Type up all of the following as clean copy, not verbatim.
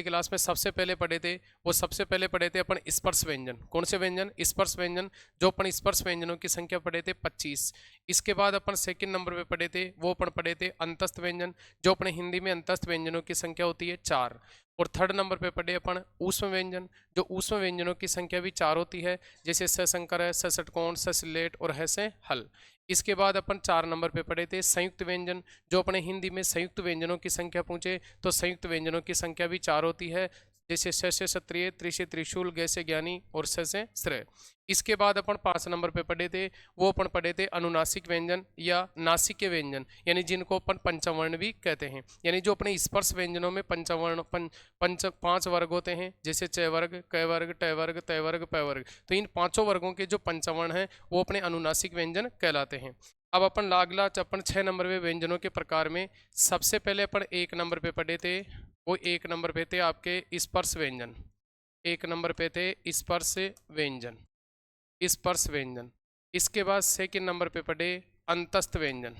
Class में सबसे पहले पढ़े थे वो सबसे पहले पढ़े थे अपन स्पर्श व्यंजन। कौन से व्यंजन? स्पर्श व्यंजन। जो अपन स्पर्श व्यंजनों की संख्या पढ़े थे 25। इसके बाद अपन सेकंड नंबर पे पढ़े थे वो अपन पढ़े थे अंतस्थ व्यंजन। जो अपने हिंदी में अंतस्थ व्यंजनों की संख्या होती है 4। और थर्ड नंबर पे पढ़े अपन ऊष्म व्यंजन। जो ऊष्म व्यंजनों की संख्या भी 4 होती है, जैसे स संकर है, स षटकोण, स सिलेट और है से हल। इसके बाद अपन 4 नंबर पे पढ़े थे संयुक्त व्यंजन। जो अपने हिंदी में संयुक्त व्यंजनों की संख्या पूछे तो संयुक्त व्यंजनों की संख्या भी 4 होती है, जैसे श से क्षत्रिय, त्रि से त्रिशूल, ग से ज्ञानी और स से श्रेय। इसके बाद अपन 5 नंबर पे पढ़े थे वो अपन पढ़े थे अनुनासिक व्यंजन या नासिके व्यंजन, यानी जिनको अपन पंचवर्ण भी कहते हैं। यानी जो अपने स्पर्श व्यंजनों में पंचवर्ण 5 वर्ग होते हैं, जैसे च वर्ग, क वर्ग, ट वर्ग, त वर्ग, प वर्ग। तो इन 5 वर्गों के जो पंचवर्ण हैं वो अपने अनुनासिक व्यंजन कहलाते हैं। अब अपन लागला अपन 6 नंबर पे व्यंजनों के प्रकार में सबसे पहले अपन 1 नंबर पे पढ़े थे वो 1 नंबर पे थे आपके स्पर्श व्यंजन। 1 नंबर पे थे स्पर्श व्यंजन, स्पर्श व्यंजन। इसके बाद सेकंड नंबर पे पढ़े अंतस्थ व्यंजन।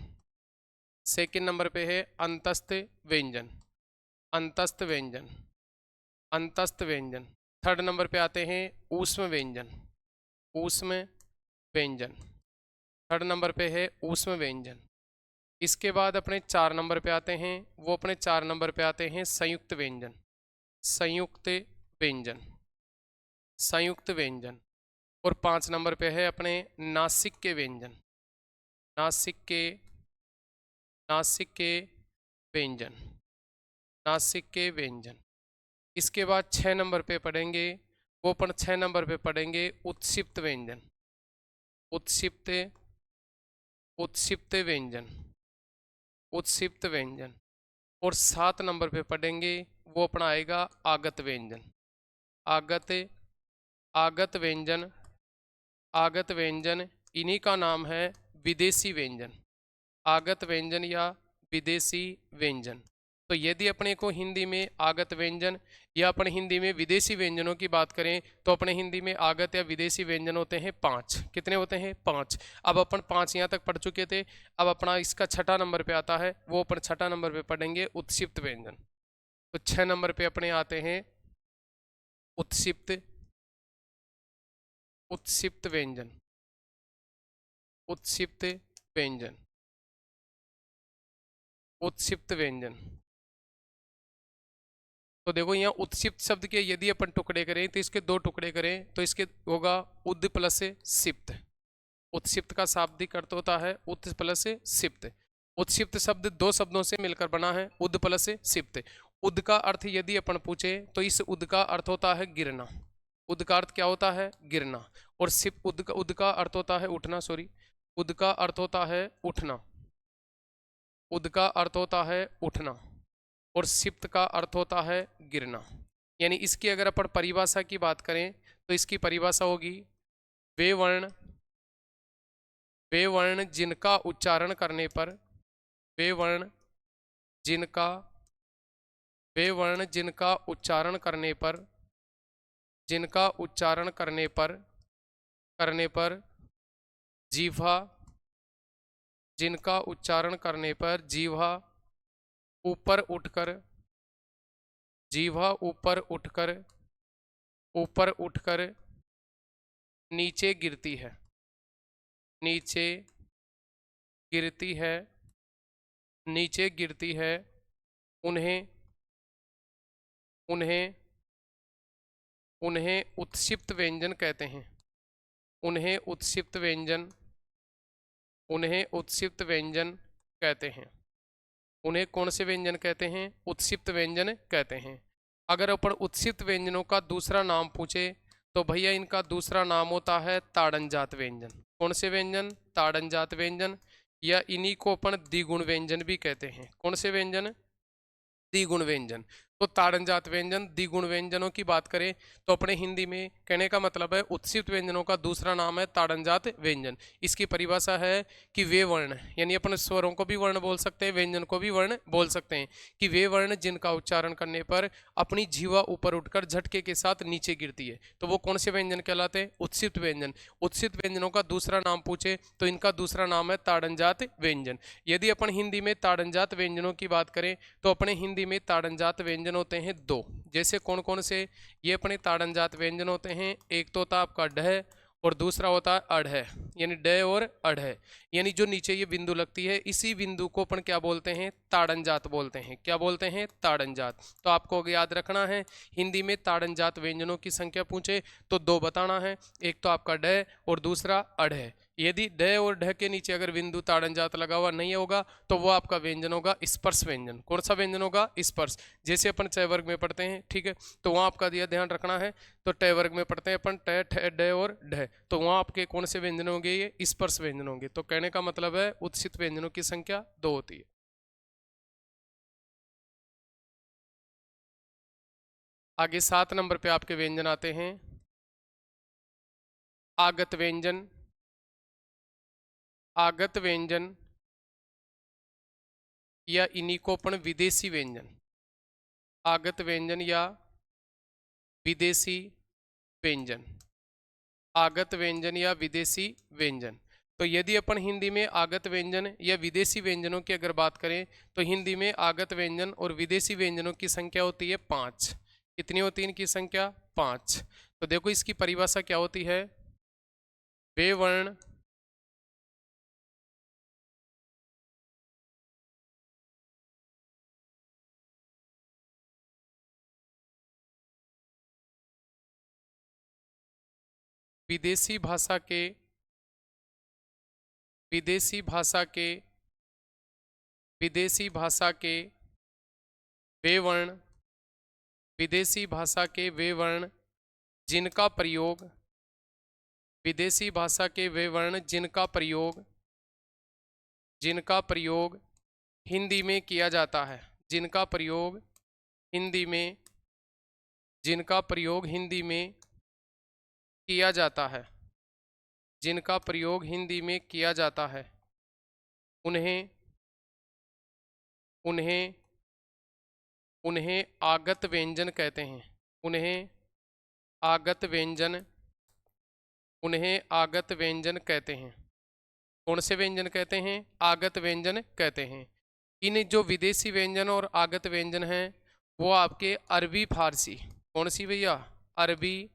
सेकंड नंबर पे है अंतस्थ व्यंजन, अंतस्थ व्यंजन, अंतस्थ व्यंजन। थर्ड नंबर पे आते हैं ऊष्म व्यंजन, ऊष्म व्यंजन। थर्ड नंबर पे है ऊष्म व्यंजन। इसके बाद अपने 4 नंबर पे आते हैं वो अपने 4 नंबर पे आते हैं संयुक्त व्यंजन, संयुक्त व्यंजन, संयुक्त व्यंजन। और 5 नंबर पे है अपने नासिक के व्यंजन, नासिक के, नासिक के व्यंजन, नासिक के व्यंजन। इसके बाद 6 नंबर पे पढ़ेंगे वो अपन 6 नंबर पे पढ़ेंगे उत्क्षिप्त व्यंजन, उत्क्षिप्त, उत्क्षिप्त व्यंजन, उत्क्षिप्त व्यंजन। और 7 नंबर पे पढ़ेंगे वो अपना आएगा आगत व्यंजन, आगत, आगत व्यंजन, आगत व्यंजन। इन्हीं का नाम है विदेशी व्यंजन, आगत व्यंजन या विदेशी व्यंजन। तो यदि अपने को हिंदी में आगत व्यंजन या अपने हिंदी में विदेशी व्यंजनों की बात करें तो अपने हिंदी में आगत या विदेशी व्यंजन होते हैं 5। कितने होते हैं? 5। अब अपन 5 यहाँ तक पढ़ चुके थे। अब अपना इसका 6ठा नंबर पे आता है वो अपन 6ठा नंबर पे पढ़ेंगे उत्क्षिप्त व्यंजन। तो 6 नंबर पे अपने आते हैं उत्क्षिप्त, उत्क्षिप्त व्यंजन, उत्क्षिप्त व्यंजन, उत्क्षिप्त व्यंजन। तो देखो यहाँ उत्क्षिप्त शब्द के यदि अपन टुकड़े करें तो इसके 2 टुकड़े करें तो इसके होगा उद प्लस सिप्त। उत्क्षिप्त का शाब्दिक अर्थ होता है उद प्लस सिप्त। उत्क्षिप्त शब्द 2 शब्दों से मिलकर बना है, उद प्लस सिप्त। उद का अर्थ यदि अपन पूछे तो इस उद का अर्थ होता है गिरना। उद का अर्थ क्या होता है? गिरना। और सिप उद का अर्थ होता है उठना, सॉरी, उद का अर्थ होता है उठना, उद का अर्थ होता है उठना। और सिप्त का अर्थ होता है गिरना। यानी इसकी अगर अपन परिभाषा की बात करें तो इसकी परिभाषा होगी वे वर्ण, वे वर्ण जिनका उच्चारण करने पर, वे वर्ण जिनका, वे वर्ण जिनका उच्चारण करने पर, जिनका उच्चारण करने पर जीवा, जिनका उच्चारण करने पर जीवा ऊपर उठकर, जीवा ऊपर उठकर, ऊपर उठकर नीचे गिरती है, नीचे गिरती है, नीचे गिरती है, उन्हें, उन्हें, उन्हें उत्क्षिप्त व्यंजन कहते हैं, उन्हें उत्क्षिप्त व्यंजन, उन्हें उत्क्षिप्त व्यंजन कहते हैं। उन्हें कौन से व्यंजन कहते हैं? उत्क्षिप्त व्यंजन कहते हैं। अगर अपन उत्क्षिप्त व्यंजनों का दूसरा नाम पूछे तो भैया इनका दूसरा नाम होता है ताड़नजात व्यंजन। कौन से व्यंजन? ताड़नजात व्यंजन, या इन्हीं को अपन द्विगुण व्यंजन भी कहते हैं। कौन से व्यंजन? द्विगुण व्यंजन। तो ताड़नजात व्यंजन, द्विगुण व्यंजनों की बात करें तो अपने हिंदी में कहने का मतलब है उत्क्षिप्त व्यंजनों का दूसरा नाम है ताड़नजात व्यंजन। इसकी परिभाषा है कि वे वर्ण, यानी अपन स्वरों को भी वर्ण बोल सकते हैं, व्यंजन को भी वर्ण बोल सकते हैं, कि वे वर्ण जिनका उच्चारण करने पर अपनी जीवा ऊपर उठकर झटके के साथ नीचे गिरती है, तो वो कौन से व्यंजन कहलाते हैं? उत्क्षिप्त व्यंजन। उत्क्षिप्त व्यंजनों का दूसरा नाम पूछे तो इनका दूसरा नाम है ताड़नजात व्यंजन। यदि अपन हिंदी में ताड़नजात व्यंजनों की बात करें तो अपने हिंदी में ताड़नजात व्यंजन व्यंजन होते हैं दो। जैसे कौन कौन से? ये अपने ताड़नजात व्यंजन होते हैं। एक तो होता आपका ढ और दूसरा होता है अढ़, यानी ड और अढ़, यानी जो नीचे ये बिंदु लगती है इसी बिंदु को अपन क्या बोलते हैं? ताड़नजात बोलते हैं। क्या बोलते हैं? ताड़नजात। तो आपको याद रखना है, हिंदी में ताड़नजात व्यंजनों की संख्या पूछे तो दो बताना है, एक तो आपका ड और दूसरा अढ़। यदि ड और ढ के नीचे अगर बिंदु ताड़नजात लगा हुआ नहीं होगा तो वो आपका व्यंजन होगा स्पर्श व्यंजन। कौन सा व्यंजन होगा? स्पर्श। जैसे अपन च वर्ग में पढ़ते हैं, ठीक है, तो वहाँ आपका यह ध्यान रखना है। तो ट वर्ग में पढ़ते हैं अपन ट, ठ, ड और ढ, तो वहाँ आपके कौन से व्यंजन होंगे? ये स्पर्श व्यंजन होंगे। तो कहने का मतलब है उत्सित व्यंजनों की संख्या दो होती है। आगे 7 नंबर पे आपके व्यंजन आते हैं आगत व्यंजन। आगत व्यंजन या इन्हीं को अपन विदेशी व्यंजन, आगत व्यंजन या विदेशी व्यंजन, आगत व्यंजन या विदेशी व्यंजन। तो यदि अपन हिंदी में आगत व्यंजन या विदेशी व्यंजनों की अगर बात करें तो हिंदी में आगत व्यंजन और विदेशी व्यंजनों की संख्या होती है 5। कितनी होती है इनकी संख्या? 5। तो देखो इसकी परिभाषा क्या होती है? वे वर्ण विदेशी भाषा के, विदेशी भाषा के, विदेशी भाषा के वे वर्ण, विदेशी भाषा के वे वर्ण जिनका प्रयोग, विदेशी भाषा के वे वर्ण जिनका प्रयोग, जिनका प्रयोग हिंदी में किया जाता है, जिनका प्रयोग हिंदी में, जिनका प्रयोग हिंदी में किया जाता है, जिनका प्रयोग हिंदी में किया जाता है, उन्हें उन्हें उन्हें आगत व्यंजन कहते हैं। उन्हें आगत व्यंजन, उन्हें आगत व्यंजन कहते हैं। कौन से व्यंजन कहते हैं? आगत व्यंजन कहते हैं। इन जो विदेशी व्यंजन और आगत व्यंजन हैं वो आपके अरबी फारसी, कौन सी भैया? अरबी,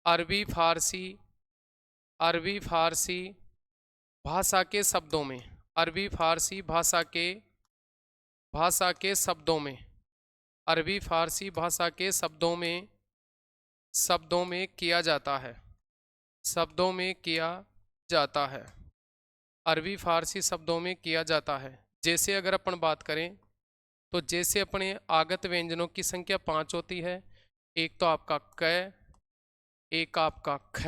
अरबी फारसी, अरबी फारसी भाषा के शब्दों में, अरबी फारसी भाषा के शब्दों में, अरबी फारसी भाषा के शब्दों में किया जाता है, शब्दों में किया जाता है, अरबी फारसी शब्दों में किया जाता है। जैसे अगर अपन बात करें तो जैसे अपने आगत व्यंजनों की संख्या 5 होती है। एक तो आपका क, एक आपका ख,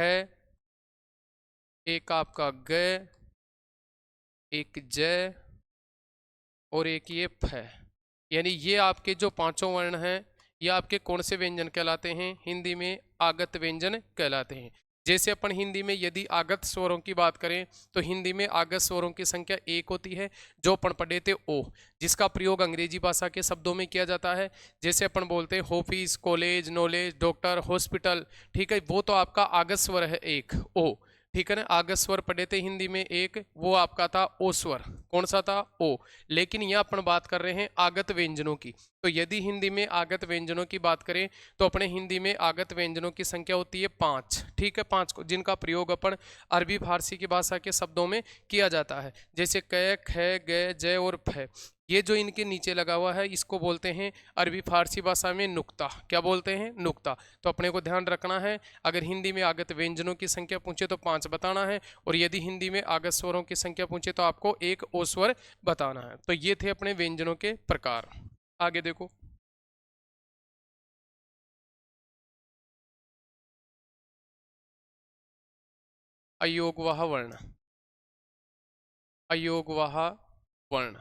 एक आपका ग, एक ज और एक ये फ, यानी ये आपके जो पांचों वर्ण हैं ये आपके कौन से व्यंजन कहलाते हैं? हिंदी में आगत व्यंजन कहलाते हैं। जैसे अपन हिंदी में यदि आगत स्वरों की बात करें तो हिंदी में आगत स्वरों की संख्या 1 होती है, जो अपन पढ़े थे ओ, जिसका प्रयोग अंग्रेजी भाषा के शब्दों में किया जाता है। जैसे अपन बोलते हैं office, college, knowledge, doctor, hospital, ठीक है, वो तो आपका आगत स्वर है एक ओ, ठीक है ना। आगत स्वर पढ़े थे हिंदी में एक, वो आपका था ओ स्वर। कौन सा था? ओ। लेकिन यहाँ अपन बात कर रहे हैं आगत व्यंजनों की। तो यदि हिंदी में आगत व्यंजनों की बात करें तो अपने हिंदी में आगत व्यंजनों की संख्या होती है 5, ठीक है, 5 को, जिनका प्रयोग अपन अरबी फारसी की भाषा के शब्दों में किया जाता है। जैसे क, ख, ग, ज और फ, ये जो इनके नीचे लगा हुआ है इसको बोलते हैं अरबी फारसी भाषा में नुक्ता। क्या बोलते हैं? नुक्ता। तो अपने को ध्यान रखना है, अगर हिंदी में आगत व्यंजनों की संख्या पूछे तो 5 बताना है, और यदि हिंदी में आगत स्वरों की संख्या पूछे तो आपको एक ओ स्वर बताना है। तो ये थे अपने व्यंजनों के प्रकार। आगे देखो, अयोगवाह वर्ण, अयोगवाह वर्ण,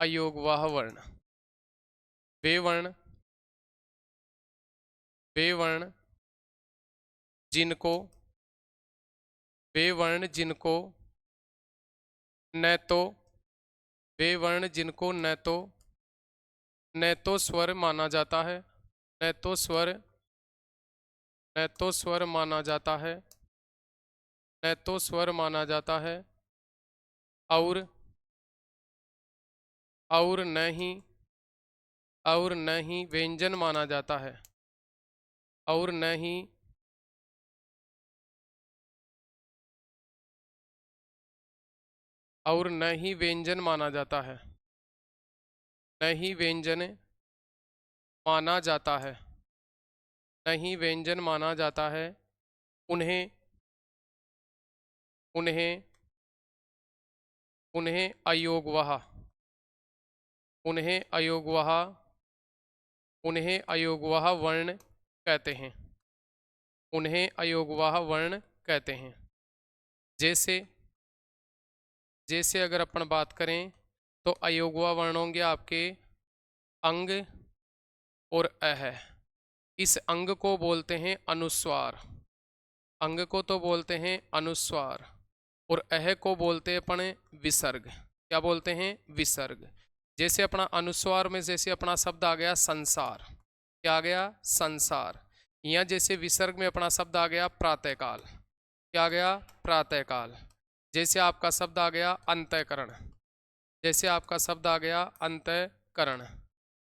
अयोगवाह वर्ण वे वर्ण, वे वर्ण जिनको, वे वर्ण जिनको न तो, वे वर्ण जिनको न तो स्वर माना जाता है, न तो स्वर, न तो स्वर माना जाता है, न तो स्वर माना जाता है, और न ही और न ही व्यंजन माना जाता है, और न ही व्यंजन माना जाता है, न ही व्यंजन माना जाता है, न ही व्यंजन माना जाता है। उन्हें उन्हें उन्हें अयोगवह, उन्हें अयोगवह, उन्हें अयोगवह वर्ण कहते हैं, उन्हें अयोगवाह वर्ण कहते हैं। जैसे जैसे अगर अपन बात करें तो अयोगवाह वर्ण होंगे आपके अंग और अह। इस अंग को बोलते हैं अनुस्वार, अंग को तो बोलते हैं अनुस्वार, और अह को बोलते हैं अपन विसर्ग। क्या बोलते हैं? विसर्ग। जैसे अपना अनुस्वार में जैसे अपना शब्द आ गया संसार, क्या आ गया? संसार। यहाँ जैसे विसर्ग में अपना शब्द आ गया प्रातःकाल, क्या आ गया? प्रातःकाल। जैसे आपका शब्द आ गया अंतःकरण, जैसे आपका शब्द आ गया अंतःकरण।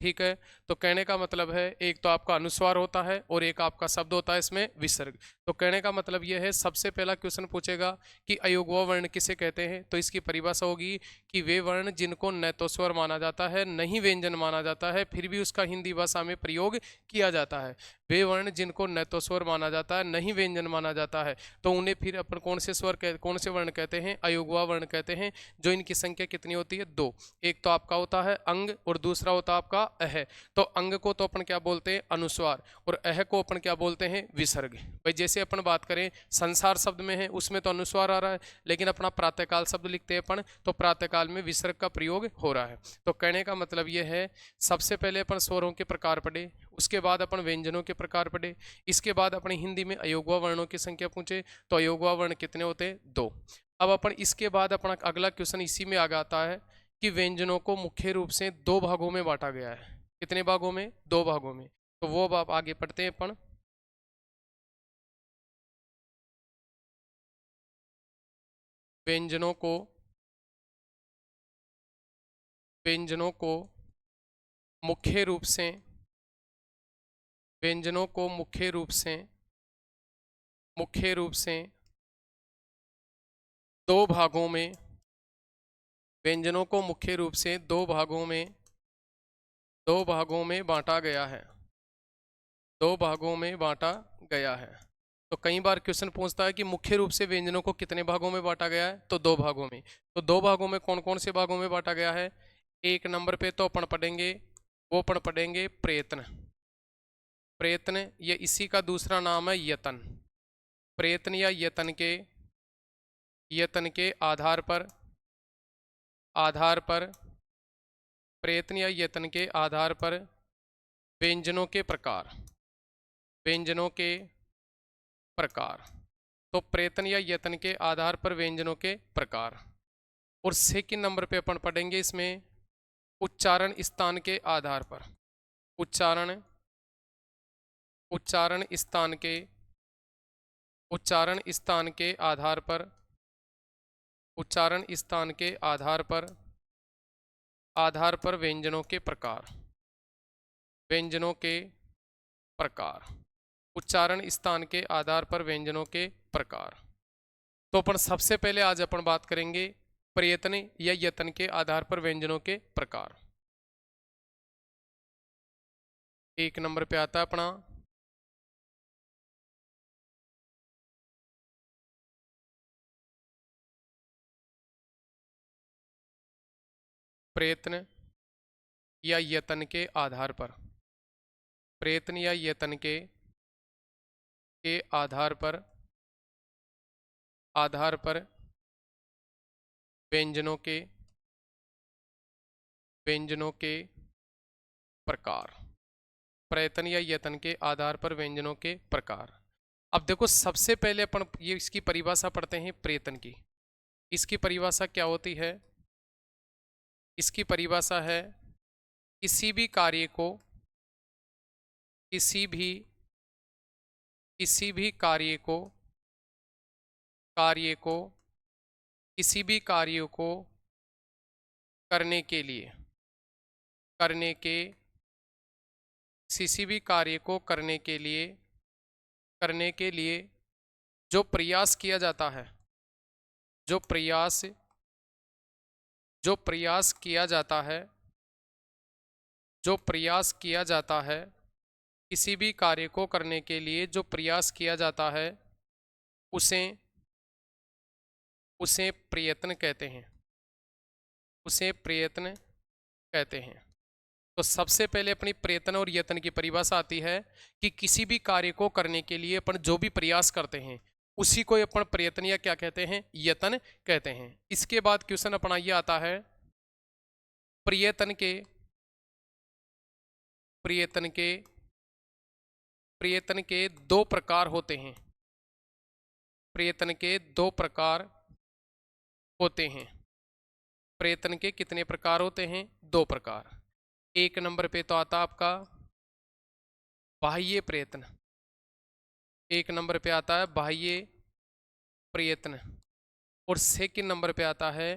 ठीक है, तो कहने का मतलब है एक तो आपका अनुस्वार होता है और एक आपका शब्द होता है इसमें विसर्ग। तो कहने का मतलब यह है, सबसे पहला क्वेश्चन पूछेगा कि अयोगवाह वर्ण किसे कहते हैं, तो इसकी परिभाषा होगी कि वे वर्ण जिनको न तो स्वर माना जाता है न ही व्यंजन माना जाता है, फिर भी उसका हिंदी भाषा में प्रयोग किया जाता है। वे वर्ण जिनको न तो स्वर माना जाता है न ही व्यंजन माना जाता है, तो उन्हें फिर अपन कौन से कौन से वर्ण कहते हैं? अयोगवाह वर्ण कहते हैं। जो इनकी संख्या कितनी होती है? दो। एक तो आपका होता है अंग और दूसरा होता है आपका अह। तो अंग को तो अपन क्या बोलते हैं? अनुस्वार, और अह को अपन क्या बोलते हैं? विसर्ग। भाई जैसे अपन बात करें संसार शब्द में है, उसमें तो अनुस्वार आ रहा है, लेकिन अपना प्रातःकाल शब्द लिखते हैं अपन तो प्रातःकाल में विसर्ग का प्रयोग हो रहा है। तो कहने का मतलब यह है, सबसे पहले अपन स्वरों के प्रकार पढ़े, उसके बाद अपन व्यंजनों के प्रकार पढ़े, इसके बाद अपनी हिंदी में अयोगवाह वर्णों की संख्या पूछे तो अयोगवाह वर्ण कितने होते हैं? दो। अब अपन इसके बाद अपना अगला क्वेश्चन इसी में आ आता है कि व्यंजनों को मुख्य रूप से दो भागों में बांटा गया है। कितने भागों में? दो भागों में। तो वो अब आप आगे पढ़ते हैं अपन। व्यंजनों को व्यंजनों को मुख्य रूप से व्यंजनों को मुख्य रूप से दो भागों में व्यंजनों को मुख्य रूप से दो भागों में बांटा गया है, दो भागों में बांटा गया है। तो कई बार क्वेश्चन पूछता है कि मुख्य रूप से व्यंजनों को कितने भागों में बांटा गया है, तो दो भागों में। तो दो भागों में कौन कौन से भागों में बांटा गया है? एक नंबर पे तो अपन पढ़ेंगे, वो अपन पढ़ेंगे प्रयत्न। प्रयत्न, ये इसी का दूसरा नाम है यतन। प्रयत्न या यतन के आधार पर प्रयत्न या यत्न के आधार पर व्यंजनों के प्रकार, व्यंजनों के प्रकार। तो प्रयत्न या यत्न के आधार पर व्यंजनों के प्रकार। और सेकंड नंबर पे अपन पढ़ेंगे इसमें उच्चारण स्थान के आधार पर, उच्चारण उच्चारण स्थान के उच्चारण स्थान के आधार पर उच्चारण स्थान के आधार पर व्यंजनों के प्रकार, व्यंजनों के प्रकार। उच्चारण स्थान के आधार पर व्यंजनों के प्रकार। तो अपन सबसे पहले आज अपन बात करेंगे प्रयत्न या यत्न के आधार पर व्यंजनों के प्रकार। एक नंबर पे आता है अपना प्रयत्न या यत्न के आधार पर, प्रयत्न या यत्न के आधार पर व्यंजनों के प्रकार। प्रयत्न या यत्न के आधार पर व्यंजनों के प्रकार। अब देखो सबसे पहले अपन ये इसकी परिभाषा पढ़ते हैं प्रयत्न की। इसकी परिभाषा क्या होती है? इसकी परिभाषा है किसी भी कार्य को किसी भी किसी भी कार्य को करने के किसी भी कार्य को करने के लिए जो प्रयास किया जाता है, जो प्रयास किया जाता है, जो प्रयास किया जाता है, किसी भी कार्य को करने के लिए जो प्रयास किया जाता है उसे उसे प्रयत्न कहते हैं, उसे प्रयत्न कहते हैं। तो सबसे पहले अपनी प्रयत्न और यत्न की परिभाषा आती है कि किसी भी कार्य को करने के लिए अपन जो भी प्रयास करते हैं उसी को अपन प्रयत्न या क्या कहते हैं, यत्न कहते हैं। इसके बाद क्वेश्चन अपना ये आता है, प्रयत्न के प्रयत्न के प्रयत्न के दो प्रकार होते हैं, प्रयत्न के दो प्रकार होते हैं। प्रयत्न के कितने प्रकार होते हैं? दो प्रकार। एक नंबर पे तो आता आपका बाह्य प्रयत्न, एक नंबर पे आता है बाह्य प्रयत्न, और सेकंड नंबर पे आता है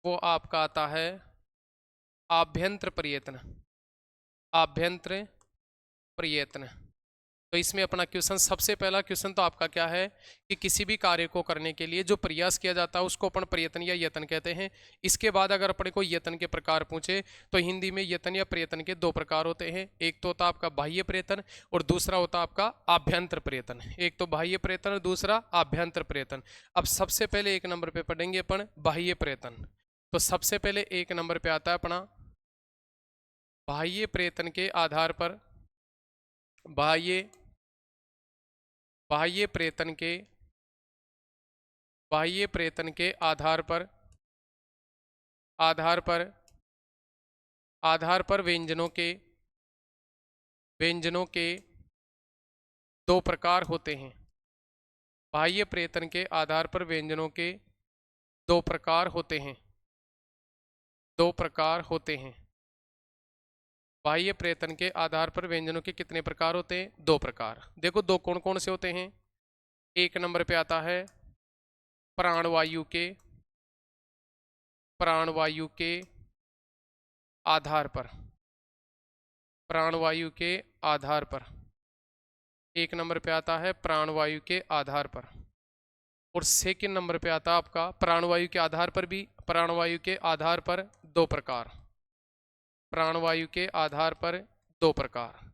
वो आपका आता है आभ्यंतर प्रयत्न, आभ्यंतर प्रयत्न। तो इसमें अपना क्वेश्चन, सबसे पहला क्वेश्चन तो आपका क्या है कि किसी भी कार्य को करने के लिए जो प्रयास किया जाता है उसको अपन प्रयत्न या यत्न कहते हैं। इसके बाद अगर अपने को यत्न के प्रकार पूछे तो हिंदी में यत्न या प्रयत्न के दो प्रकार होते हैं। एक तो होता आपका बाह्य प्रयत्न और दूसरा होता आपका आभ्यंतर प्रयत्न। एक तो बाह्य प्रयत्न और दूसरा आभ्यंतर प्रयत्न। अब सबसे पहले एक नंबर पे पढ़ेंगे अपन बाह्य प्रयत्न। तो सबसे पहले एक नंबर पे आता है अपना बाह्य प्रयत्न के आधार पर, बाह्य प्रयत्न के आधार पर व्यंजनों के दो प्रकार होते हैं। बाह्य प्रयत्न के आधार पर व्यंजनों के दो प्रकार होते हैं, दो प्रकार होते हैं। बाह्य प्रयत्न के आधार पर व्यंजनों के कितने प्रकार होते हैं? दो प्रकार। देखो दो कौन कौन से होते हैं। एक नंबर पे आता है प्राणवायु के आधार पर, प्राणवायु के आधार पर। एक नंबर पे आता है प्राणवायु के आधार पर, और सेकंड नंबर पे आता है आपका प्राणवायु के आधार पर भी, प्राणवायु के आधार पर दो प्रकार, प्राणवायु के आधार पर दो प्रकार।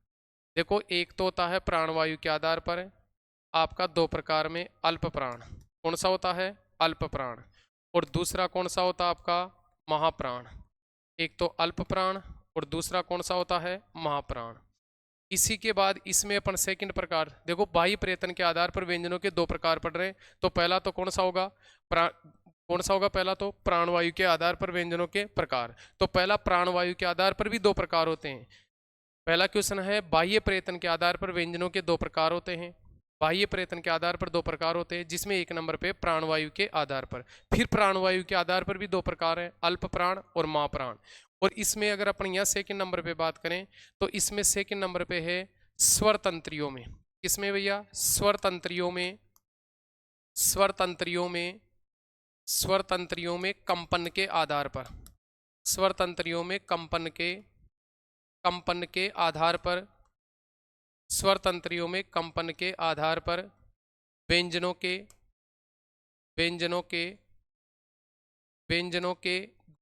देखो एक तो होता है प्राणवायु के आधार पर आपका दो प्रकार में अल्प प्राण, कौन सा होता है? अल्प प्राण। और दूसरा कौन सा होता है आपका? महाप्राण। एक तो अल्प प्राण और दूसरा कौन सा होता है? महाप्राण। इसी के बाद इसमें अपन सेकंड प्रकार, देखो बाह्य प्रयत्न के आधार पर व्यंजनों के दो प्रकार पढ़ रहे हैं। तो पहला तो कौन सा होगा? कौन सा होगा? पहला तो प्राणवायु के आधार पर व्यंजनों के प्रकार। तो पहला प्राणवायु के आधार पर भी दो प्रकार होते हैं। पहला क्वेश्चन है बाह्य प्रयत्न के आधार पर व्यंजनों के दो प्रकार होते हैं। बाह्य प्रयत्न के आधार पर दो प्रकार होते हैं, जिसमें एक नंबर पे प्राणवायु के आधार पर। फिर प्राणवायु के आधार पर भी दो प्रकार है, अल्प प्राण और महाप्राण। और इसमें अगर अपन यहाँ सेकंड नंबर पे बात करें तो इसमें सेकंड नंबर पे है स्वर तंत्रियों में। किसमें भैया? स्वर तंत्रियों में, स्वर तंत्रियों में, स्वर तंत्रियों में कंपन के आधार पर, स्वर तंत्रियों में कंपन के आधार पर, स्वर तंत्रियों में कंपन के आधार पर व्यंजनों के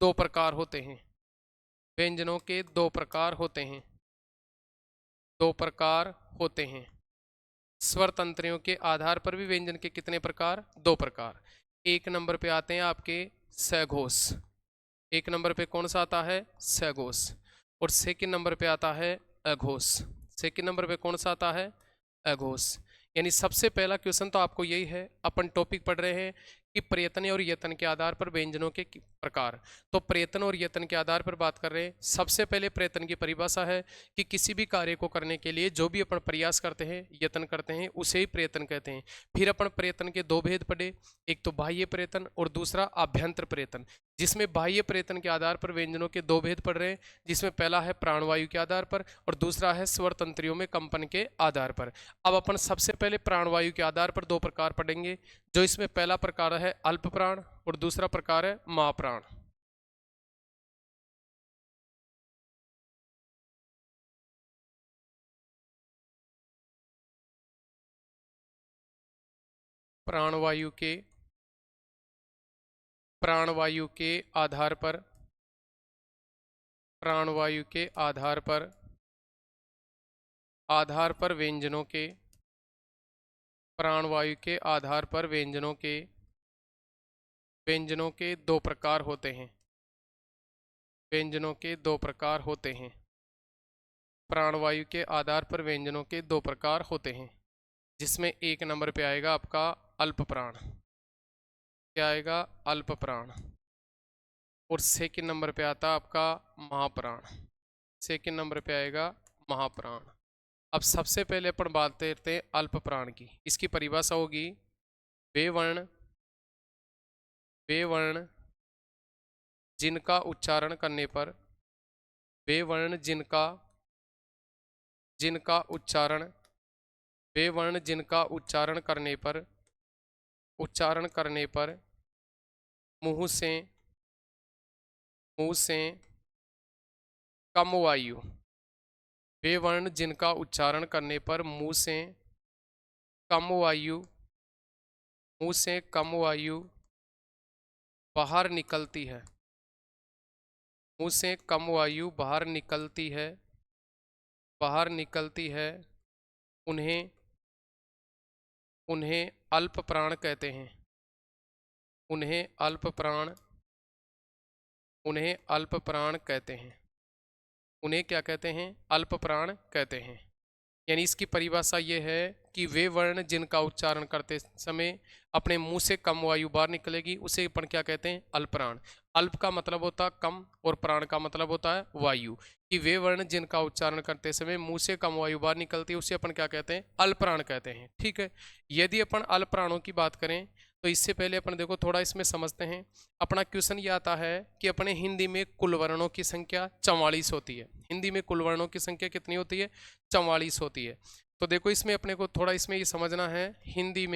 दो प्रकार होते हैं, व्यंजनों के दो प्रकार होते हैं, दो प्रकार होते हैं। स्वर तंत्रियों के आधार पर भी व्यंजन के कितने प्रकार? दो प्रकार। एक नंबर पे आते हैं आपके सघोष, एक नंबर पे कौन सा आता है? सघोष। और सेकंड नंबर पे आता है अघोष, सेकंड नंबर पे कौन सा आता है? अघोष। यानी सबसे पहला क्वेश्चन तो आपको यही है, अपन टॉपिक पढ़ रहे हैं कि प्रयत्न और यत्न के आधार पर व्यंजनों के प्रकार। तो प्रयत्न और यत्न के आधार पर बात कर रहे हैं। सबसे पहले प्रयत्न की परिभाषा है कि किसी भी कार्य को करने के लिए जो भी अपन प्रयास करते हैं, यत्न करते हैं, उसे ही प्रयत्न कहते हैं। फिर अपन प्रयत्न के दो भेद पढ़े, एक तो बाह्य प्रयत्न और दूसरा आभ्यंतर प्रयत्न, जिसमें बाह्य प्रयत्न के आधार पर व्यंजनों के दो भेद पढ़ रहे हैं, जिसमें पहला है प्राणवायु के आधार पर और दूसरा है स्वर तंत्रियों में कंपन के आधार पर। अब अपन सबसे पहले प्राणवायु के आधार पर दो प्रकार पढ़ेंगे, जो इसमें पहला प्रकार है अल्प प्राण और दूसरा प्रकार है महाप्राण। प्राणवायु के आधार पर, प्राणवायु के आधार पर व्यंजनों के, प्राणवायु के आधार पर व्यंजनों के दो प्रकार होते हैं। व्यंजनों के दो प्रकार होते हैं। प्राणवायु के आधार पर व्यंजनों के दो प्रकार होते हैं, जिसमें एक नंबर पे आएगा आपका अल्प प्राण। क्या आएगा? अल्प प्राण। और सेकंड नंबर पे आता है आपका महाप्राण। सेकंड नंबर पे आएगा महाप्राण। अब सबसे पहले अपन बात करते हैं अल्प प्राण की। इसकी परिभाषा होगी वे वर्ण जिनका उच्चारण करने पर, वे वर्ण जिनका उच्चारण करने पर मुंह से कम वायु, वे वर्ण जिनका उच्चारण करने पर मुंह से कम वायु बाहर निकलती है। मुंह से कम वायु बाहर निकलती है, उन्हें अल्प प्राण कहते हैं। उन्हें अल्प प्राण कहते हैं। उन्हें क्या कहते हैं? अल्प प्राण कहते हैं। यानी इसकी परिभाषा ये है कि वे वर्ण जिनका उच्चारण करते समय अपने मुंह से कम वायु बाहर निकलेगी, उसे अपन क्या कहते हैं? अल्प प्राण। अल्प का मतलब होता है कम और प्राण का मतलब होता है वायु। कि वे वर्ण जिनका उच्चारण करते समय मुंह से कम वायु बाहर निकलती है, उसे अपन क्या कहते हैं? अल्प प्राण कहते हैं। ठीक है। यदि अपन अल्प प्राणों की बात करें तो इससे पहले अपन देखो थोड़ा इसमें समझते हैं। अपना क्वेश्चन ये आता है कि अपने हिंदी में कुल वर्णों की संख्या 44 होती है। हिंदी में कुल वर्णों की संख्या कितनी होती है? 44 होती है। तो देखो इसमें अपने को थोड़ा इसमें ये समझना है। हिंदी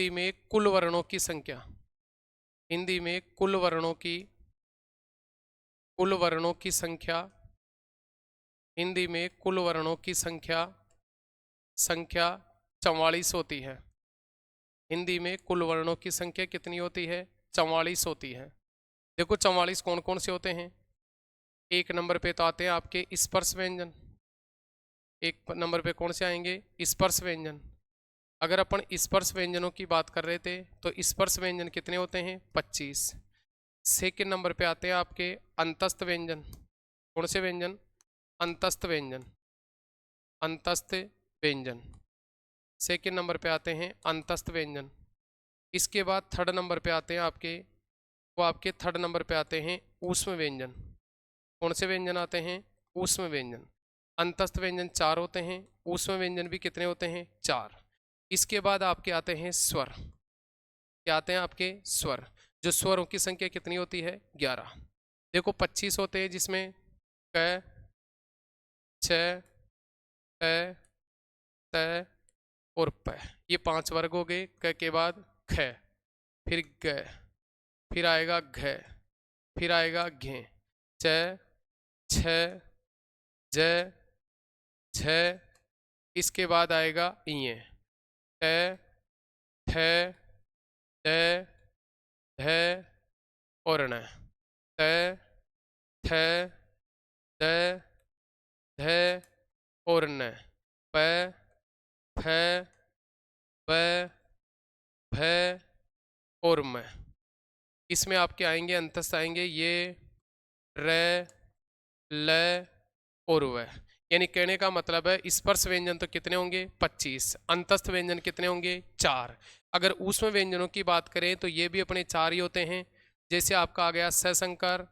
में कुल वर्णों की संख्या, हिंदी में कुल वर्णों की संख्या, हिंदी में कुल वर्णों की संख्या 44 होती है। हिंदी में कुल वर्णों की संख्या कितनी होती है? 44 होती है। देखो 44 कौन कौन से होते हैं? एक नंबर पे तो आते हैं आपके स्पर्श व्यंजन। एक नंबर पे कौन से आएंगे? स्पर्श व्यंजन। अगर अपन स्पर्श व्यंजनों की बात कर रहे थे तो स्पर्श व्यंजन कितने होते हैं? 25। सेकंड नंबर पे आते हैं आपके अंतस्थ व्यंजन। कौन से व्यंजन? अंतस्थ व्यंजन। अंतस्थ व्यंजन। सेकंड नंबर पे आते हैं अंतस्थ व्यंजन। इसके बाद थर्ड नंबर पे आते हैं आपके थर्ड नंबर पे आते हैं ऊष्म व्यंजन। कौन से व्यंजन आते हैं? ऊष्म व्यंजन। अंतस्थ व्यंजन 4 होते हैं, ऊष्म व्यंजन भी कितने होते हैं? 4। इसके बाद आपके आते हैं स्वर। क्या आते हैं आपके? स्वर। जो स्वरों की संख्या कितनी होती है? 11। देखो 25 होते हैं, जिसमें क, छ, ट, त और प, ये 5 वर्ग हो गए। क के बाद ख, फिर ग, फिर आएगा घ, फिर आएगा घ, च, छ, ज, झ, इसके बाद आएगा य, ट, ठ, ड, ढ और ण। त, थ, द, ध और न। प, फ, ब, भ और म। इसमें आपके आएंगे अंतस्थ आएंगे ये र, ल और व। यानी कहने का मतलब है स्पर्श व्यंजन तो कितने होंगे? 25। अंतस्थ व्यंजन कितने होंगे? 4। अगर ऊष्म व्यंजनों की बात करें तो ये भी अपने 4 ही होते हैं। जैसे आपका आ गया सशंकर,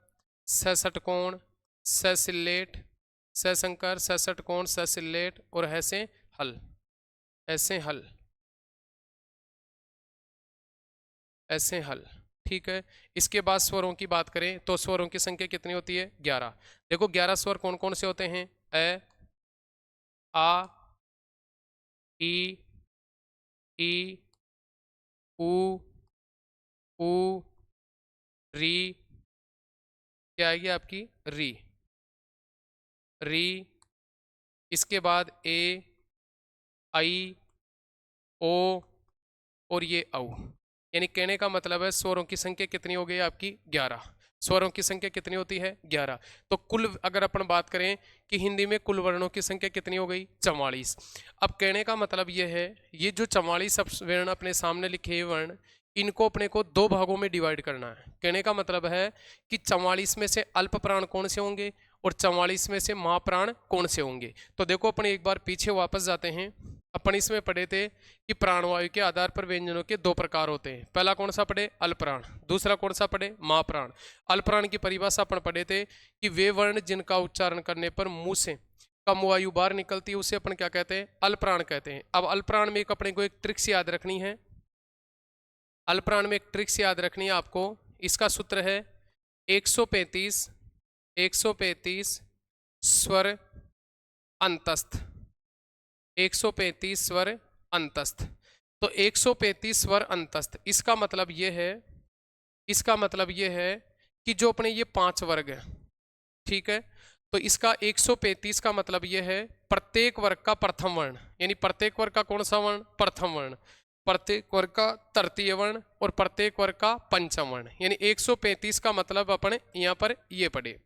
सषटकोण, ससिल्लेट, सशंकर, सषटकोण, ससिल्लेट और ऐसे हल, ऐसे हल, ऐसे हल। ठीक है। इसके बाद स्वरों की बात करें तो स्वरों की संख्या कितनी होती है? 11। देखो 11 स्वर कौन कौन से होते हैं? अ, आ, ई, उ, ऊ, री, क्या आएगी आपकी? री, री, इसके बाद ए, आई, ओ और ये औ। यानी कहने का मतलब है स्वरों की संख्या कितनी हो गई आपकी 11। स्वरों की संख्या कितनी होती है 11। तो कुल अगर अपन बात करें कि हिंदी में कुल वर्णों की संख्या कितनी हो गई 44। अब कहने का मतलब ये है, ये जो 44 वर्ण अपने सामने लिखे हुए वर्ण, इनको अपने को दो भागों में डिवाइड करना है। कहने का मतलब है कि 44 में से अल्प प्राण कौन से होंगे और 44 में से महाप्राण कौन से होंगे। तो देखो अपन एक बार पीछे वापस जाते हैं। अपन इसमें पढ़े थे कि प्राणवायु के आधार पर व्यंजनों के दो प्रकार होते हैं। पहला कौन सा पढ़े अल्पप्राण, दूसरा कौन सा पढ़े महाप्राण। अल्पप्राण की परिभाषा अपन पढ़े थे कि वे वर्ण जिनका उच्चारण करने पर मुंह से कम वायु बाहर निकलती है उसे अपन क्या कहते हैं अल्पप्राण कहते हैं। अब अल्पप्राण में एक अपने को एक ट्रिक्स याद रखनी है। अल्पप्राण में एक ट्रिक्स याद रखनी है आपको। इसका सूत्र है 135 स्वर अंतस्थ, 135 स्वर अंतस्थ। तो 135 स्वर अंतस्थ इसका मतलब ये है कि जो अपने ये 5 वर्ग है, ठीक है, तो इसका 135 का मतलब ये है प्रत्येक वर्ग का प्रथम वर्ण, यानी प्रत्येक वर्ग का कौन सा वर्ण प्रथम वर्ण, प्रत्येक वर्ग का तृतीय वर्ण और प्रत्येक वर्ग का पंचम वर्ण। यानी 135 का मतलब अपन यहाँ पर ये पढ़े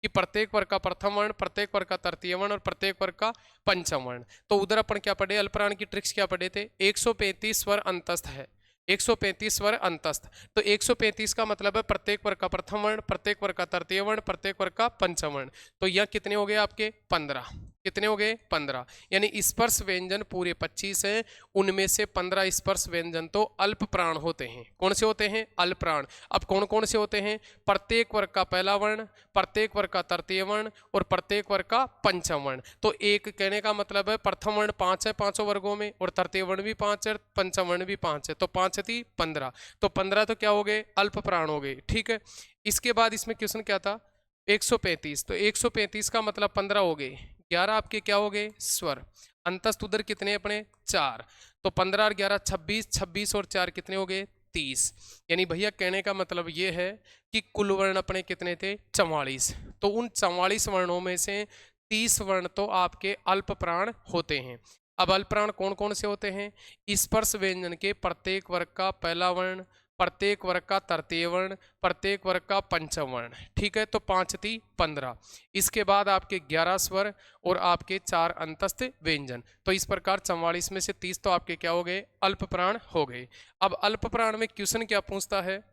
कि प्रत्येक वर्ग का प्रथम वर्ण, प्रत्येक वर्ग का तृतीय वर्ण और प्रत्येक वर्ग का पंचम वर्ण। तो उधर अपन क्या पढ़े अल्पप्राण की ट्रिक्स क्या पढ़े थे 135 स्वर अंतस्थ है, 135 स्वर अंतस्थ। तो 135 का मतलब है प्रत्येक वर्ग का प्रथम वर्ण, प्रत्येक वर्ग का तृतीय वर्ण, प्रत्येक वर्ग का पंचम वर्ण। तो यह कितने हो गए आपके 15, कितने हो गए 15। यानी स्पर्श व्यंजन पूरे 25 हैं, उनमें से 15 स्पर्श व्यंजन तो अल्प प्राण होते हैं। कौन से होते हैं अल्प प्राण। अब कौन कौन से होते हैं प्रत्येक वर्ग का पहला वर्ण, प्रत्येक वर्ग का तृतीय वर्ण और प्रत्येक वर्ग का पंचम वर्ण। तो एक कहने का मतलब है प्रथम वर्ण 5 है 5 वर्गों में और तृतीय वर्ण भी 5 है, पंचम वर्ण भी 5 है, तो 5 थी 15। तो 15 तो क्या हो गए अल्प प्राण हो गए, ठीक है। इसके बाद इसमें क्वेश्चन क्या था 135, तो 135 का मतलब 15 हो गए, 11 आपके क्या हो गए स्वर अंतस्थ। उधर कितने अपने 4, तो 15 और 11 26, 26 और 4 कितने हो गए 30। यानी भैया कहने का मतलब ये है कि कुल वर्ण अपने कितने थे 44। तो उन 44 वर्णों में से 30 वर्ण तो आपके अल्प प्राण होते हैं। अब अल्प प्राण कौन कौन से होते हैं स्पर्श व्यंजन के प्रत्येक वर्ग का पहला वर्ण, प्रत्येक वर्ग का तृतीय वर्ण, प्रत्येक वर्ग का पंचम वर्ण, ठीक है। तो 5 थी 15। इसके बाद आपके 11 स्वर और आपके 4 अंतस्थ व्यंजन। तो इस प्रकार 44 में से 30 तो आपके क्या हो गए अल्प प्राण हो गए। अब अल्प प्राण में क्वेश्चन क्या पूछता है,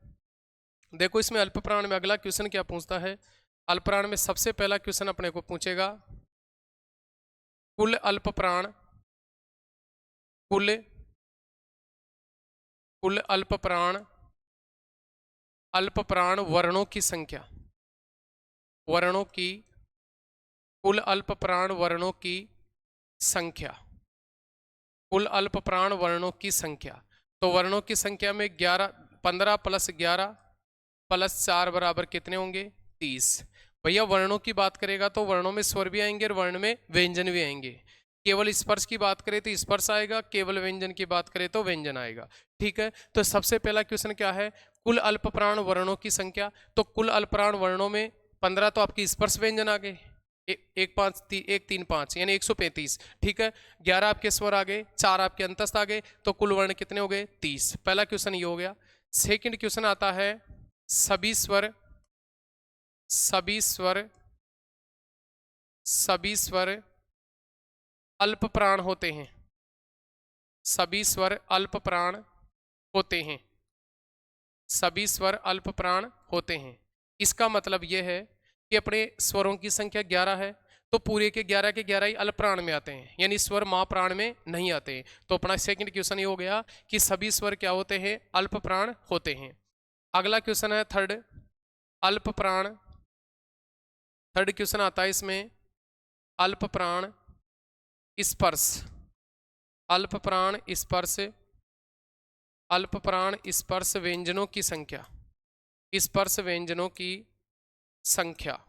देखो इसमें अल्प प्राण में अगला क्वेश्चन क्या पूछता है। अल्प प्राण में सबसे पहला क्वेश्चन अपने को पूछेगा कुल अल्प प्राण, कुल अल्प प्राण वर्णों की संख्या, वर्णों की कुल अल्प प्राण वर्णों की संख्या, कुल अल्प प्राण वर्णों की संख्या। तो वर्णों की संख्या में 15 प्लस 11 प्लस 4 बराबर कितने होंगे 30। भैया वर्णों की बात करेगा तो वर्णों में स्वर भी आएंगे और वर्ण में व्यंजन भी आएंगे। केवल स्पर्श की बात करें तो स्पर्श आएगा, केवल व्यंजन की बात करें तो व्यंजन आएगा, ठीक है। तो सबसे पहला क्वेश्चन क्या है कुल अल्प प्राण वर्णों की संख्या। तो कुल अल्प प्राण वर्णों में 15 तो आपकी स्पर्श व्यंजन आ गए, 1 3 5 यानी 135, ठीक है। 11 आपके स्वर आ गए, 4 आपके अंतस्थ आ गए, तो कुल वर्ण कितने हो गए 30। पहला क्वेश्चन ये हो गया। सेकंड क्वेश्चन आता है सभी स्वर अल्प प्राण होते हैं, सभी स्वर अल्प प्राण होते हैं, सभी स्वर अल्प प्राण होते हैं। इसका मतलब यह है कि अपने स्वरों की संख्या 11 है तो पूरे के 11 ही अल्प प्राण में आते हैं, यानी स्वर महाप्राण में नहीं आते हैं। तो अपना सेकंड क्वेश्चन ये हो गया कि सभी स्वर क्या होते हैं अल्प प्राण होते हैं। अगला क्वेश्चन है थर्ड अल्प प्राण, थर्ड क्वेश्चन आता है इसमें अल्प प्राण स्पर्श, अल्प प्राण स्पर्श, अल्प प्राण स्पर्श व्यंजनों की संख्या, स्पर्श व्यंजनों की संख्या,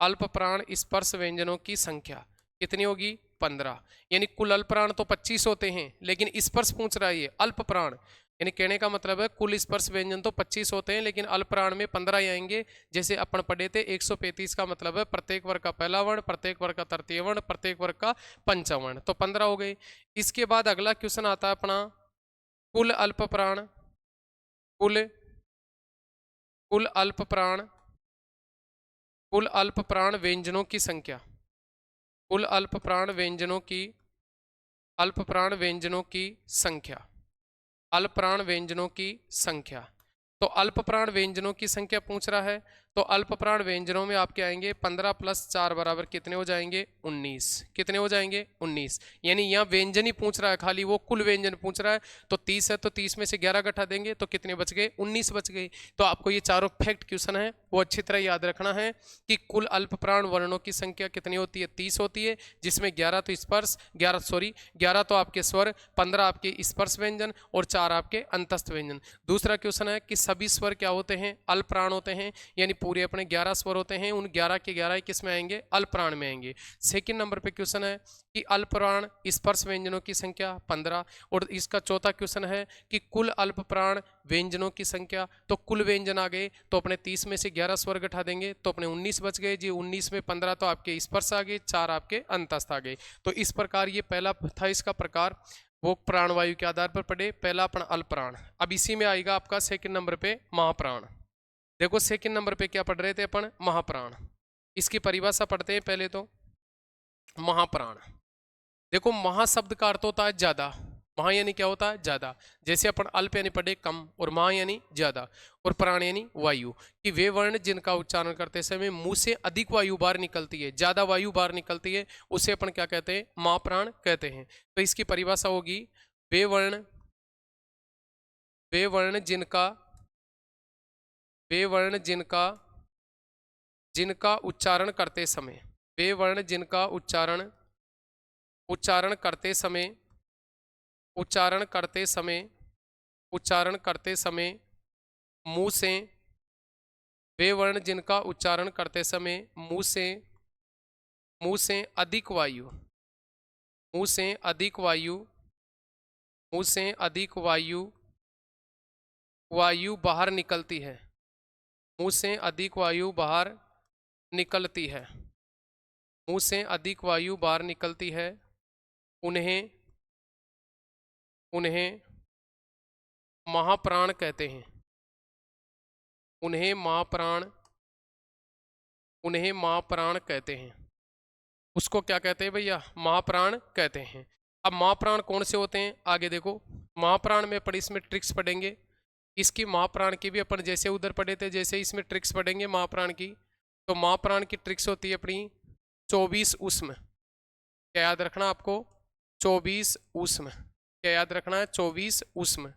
अल्प प्राण स्पर्श व्यंजनों की संख्या कितनी होगी 15। यानी कुल अल्प प्राण तो 25 होते हैं लेकिन स्पर्श पूछ रहा है ये अल्प प्राण, यानी कहने का मतलब है कुल स्पर्श व्यंजन तो 25 होते हैं, लेकिन अल्पप्राण में 15 ही आएंगे। जैसे अपन पढ़े थे 135 का मतलब है प्रत्येक वर्ग का पहला वर्ण, प्रत्येक वर्ग का तृतीय वर्ण, प्रत्येक वर्ग का पंचम वर्ण, तो 15 हो गए। इसके बाद अगला क्वेश्चन आता है अपना कुल अल्पप्राण, कुल कुल अल्पप्राण, कुल अल्पप्राण व्यंजनों की संख्या, कुल अल्पप्राण व्यंजनों की, अल्पप्राण व्यंजनों की संख्या, अल्पप्राण व्यंजनों की संख्या। तो अल्पप्राण व्यंजनों की संख्या पूछ रहा है, तो अल्पप्राण व्यंजनों में आपके आएंगे 15 + 4 बराबर कितने हो जाएंगे 19। कितने हो जाएंगे 19। यानी यहाँ व्यंजन ही पूछ रहा है खाली, वो कुल व्यंजन पूछ रहा है। तो 30 है तो 30 में से 11 घटा देंगे तो कितने बच गए 19 बच गए। तो आपको ये चारों फैक्ट क्वेश्चन है वो अच्छी तरह याद रखना है कि कुल अल्पप्राण वर्णों की संख्या कितनी होती है 30 होती है, जिसमें 11 तो स्पर्श 11 तो आपके स्वर, 15 आपके स्पर्श व्यंजन और 4 आपके अंतस्थ व्यंजन। दूसरा क्वेश्चन है कि सभी स्वर क्या होते हैं अल्पप्राण होते हैं, यानी पूरे अपने 11 स्वर होते हैं, उन 11 के 11 किस में आएंगे अल्पप्राण में आएंगे। सेकंड नंबर पे क्वेश्चन है कि अल्पप्राण स्पर्श व्यंजनों की संख्या 15, और इसका चौथा क्वेश्चन है कि कुल अल्पप्राण व्यंजनों की संख्या। तो कुल व्यंजन आ गए तो अपने 30 में से 11 स्वर घटा देंगे तो अपने 19 बच गए जी। 19 में 15 तो आपके स्पर्श आ गए, 4 आपके अंतस्थ आ गए। तो इस प्रकार ये पहला था इसका प्रकार, वो प्राणवायु के आधार पर पढ़े। पहला अपन अल्पप्राण। अब इसी में आएगा आपका सेकंड नंबर पे महाप्राण। देखो सेकंड नंबर पे क्या पढ़ रहे थे अपन महाप्राण, इसकी परिभाषा पढ़ते हैं पहले तो। महाप्राण देखो महा शब्द का अर्थ होता है ज्यादा, महा यानी क्या होता है ज्यादा। जैसे अपन अल्प यानी पढ़े कम, और महा यानी ज्यादा, और प्राण यानी वायु, कि वे वर्ण जिनका उच्चारण करते समय मुंह से अधिक वायु बाहर निकलती है, ज्यादा वायु बाहर निकलती है, उसे अपन क्या कहते हैं महाप्राण कहते हैं। तो इसकी परिभाषा होगी वे वर्ण जिनका, वे वर्ण जिनका जिनका उच्चारण करते समय, वे वर्ण जिनका उच्चारण करते समय, उच्चारण करते समय मुंह से, वे वर्ण जिनका उच्चारण करते समय मुंह से अधिक वायु, मुंह से अधिक वायु, मुंह से अधिक वायु बाहर निकलती है, मुंह से अधिक वायु बाहर निकलती है, मुंह से अधिक वायु बाहर निकलती है, उन्हें महाप्राण कहते हैं। उन्हें महाप्राण कहते हैं। उसको क्या कहते हैं भैया महाप्राण कहते हैं। अब महाप्राण कौन से होते हैं आगे देखो, महाप्राण में पढ़े, इसमें ट्रिक्स पढ़ेंगे इसकी, महाप्राण की भी अपन जैसे उधर पढ़े थे जैसे इसमें ट्रिक्स पढ़ेंगे महाप्राण की। तो महाप्राण की ट्रिक्स होती है अपनी 24 उष्म, क्या याद रखना आपको 24 उष्म, क्या याद रखना है 24 उष्म।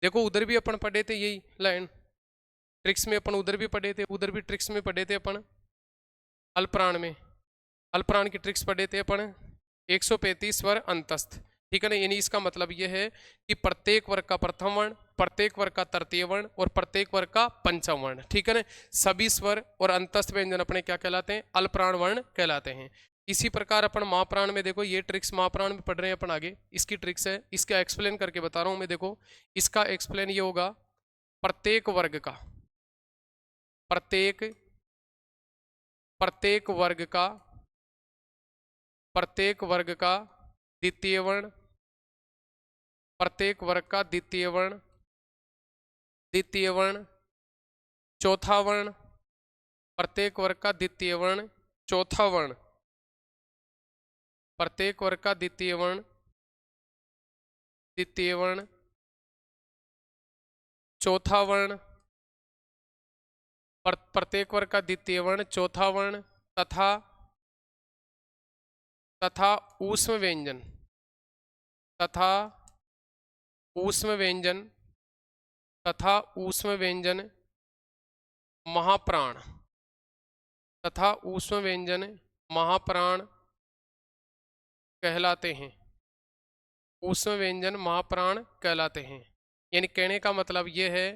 देखो उधर भी अपन पढ़े थे यही लाइन, ट्रिक्स में अपन उधर भी पढ़े थे, उधर भी ट्रिक्स में पढ़े थे अपन अल्पप्राण में, अल्पप्राण की ट्रिक्स पढ़े थे अपन 135 स्वर अंतस्थ, ठीक है ना। यानी इसका मतलब यह है कि प्रत्येक वर्ग का प्रथम वर्ण, प्रत्येक वर्ग का तृतीय वर्ण और प्रत्येक वर्ग का पंचम वर्ण, ठीक है ना। सभी स्वर और अंतस्थ व्यंजन अपने क्या कहलाते हैं अल्पप्राण वर्ण कहलाते हैं। इसी प्रकार अपन महाप्राण में देखो ये ट्रिक्स महाप्राण में पढ़ रहे हैं अपन आगे, इसकी ट्रिक्स है, इसका एक्सप्लेन करके बता रहा हूं मैं। देखो इसका एक्सप्लेन ये होगा प्रत्येक वर्ग का, प्रत्येक वर्ग का द्वितीय वर्ण, प्रत्येक वर्ग का द्वितीय वर्ण चौथा वर्ण, प्रत्येक वर्ग का द्वितीय वर्ण चौथा वर्ण, प्रत्येक वर्ग का द्वितीय वर्ण चौथा वर्ण, प्रत्येक वर्ग का द्वितीय वर्ण चौथा वर्ण तथा ऊष्म व्यंजन, महाप्राण, महाप्राण कहलाते हैं, ऊष्म व्यंजन महाप्राण कहलाते हैं। यानी कहने का मतलब यह है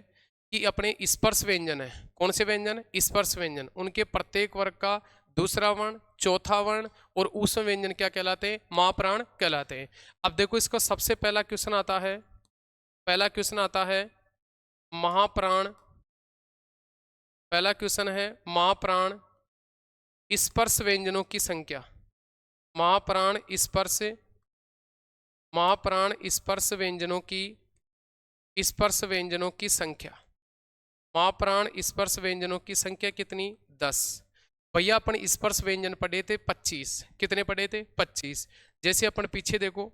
कि अपने स्पर्श व्यंजन है, कौन से व्यंजन स्पर्श व्यंजन, उनके प्रत्येक वर्ग का दूसरा वर्ण चौथा वर्ण और ऊष्म व्यंजन क्या कहलाते हैं महाप्राण कहलाते हैं। अब देखो इसका सबसे पहला क्वेश्चन आता है, पहला क्वेश्चन आता है महाप्राण, पहला क्वेश्चन है महाप्राण स्पर्श व्यंजनों की संख्या। महाप्राण स्पर्श, महाप्राण स्पर्श व्यंजनों की, स्पर्श व्यंजनों की संख्या। महाप्राण स्पर्श व्यंजनों की संख्या कितनी? 10। भैया अपन स्पर्श व्यंजन पढ़े थे 25। कितने पढ़े थे? 25। जैसे अपन पीछे देखो,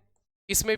इसमें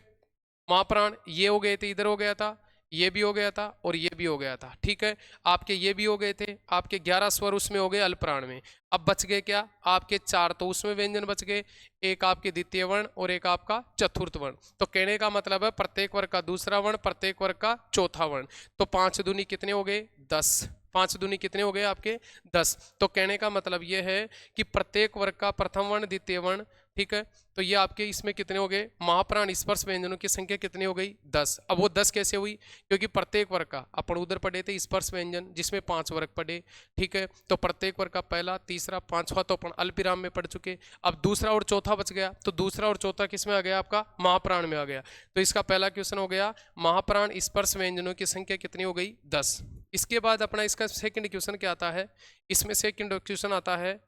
महाप्राण ये हो गए थे, इधर हो गया था, ये भी हो गया था और ये भी हो गया था। ठीक है, आपके ये भी हो गए थे, आपके 11 स्वर उसमें हो गए अल्पप्राण में। अब बच गए क्या? आपके 4 तो उसमें व्यंजन बच गए, एक आपके द्वितीय वर्ण और एक आपका चतुर्थ वर्ण। तो कहने का मतलब है प्रत्येक वर्ग का दूसरा वर्ण, प्रत्येक वर्ग का चौथा वर्ण। तो 5 दूनी कितने हो गए? 10। 5 दूनी कितने हो गए आपके? 10। तो कहने का मतलब ये है कि प्रत्येक वर्ग का प्रथम वर्ण, द्वितीय वर्ण, ठीक है, तो ये आपके इसमें कितने हो गए? महाप्राण स्पर्श व्यंजनों की संख्या कितनी हो गई? 10। अब वो 10 कैसे हुई? क्योंकि प्रत्येक वर्ग का अपन उधर पढ़े थे स्पर्श व्यंजन जिसमें 5 वर्ग पढ़े, ठीक है, तो प्रत्येक वर्ग का पहला, तीसरा, पांचवा तो अपन अल्पविराम में पढ़ चुके। अब दूसरा और चौथा बच गया, तो दूसरा और चौथा किस में आ गया? आपका महाप्राण में आ गया। तो इसका पहला क्वेश्चन हो गया महाप्राण स्पर्श व्यंजनों की संख्या कितनी हो गई? 10। इसके बाद अपना इसका सेकंड क्वेश्चन क्या आता है? इसमें सेकंड क्वेश्चन आता है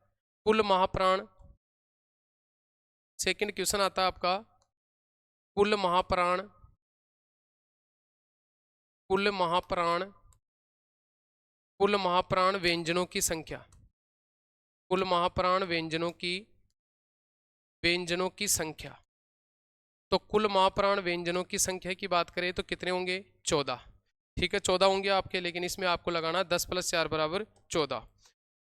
कुल महाप्राण, सेकंड क्वेश्चन आता है आपका कुल महाप्राण, कुल महाप्राण, कुल महाप्राण व्यंजनों की संख्या। कुल महाप्राण व्यंजनों की, व्यंजनों की संख्या। तो कुल महाप्राण व्यंजनों की संख्या की बात करें तो कितने होंगे? 14। ठीक है, 14 होंगे आपके, लेकिन इसमें आपको लगाना 10 + 4 = 14।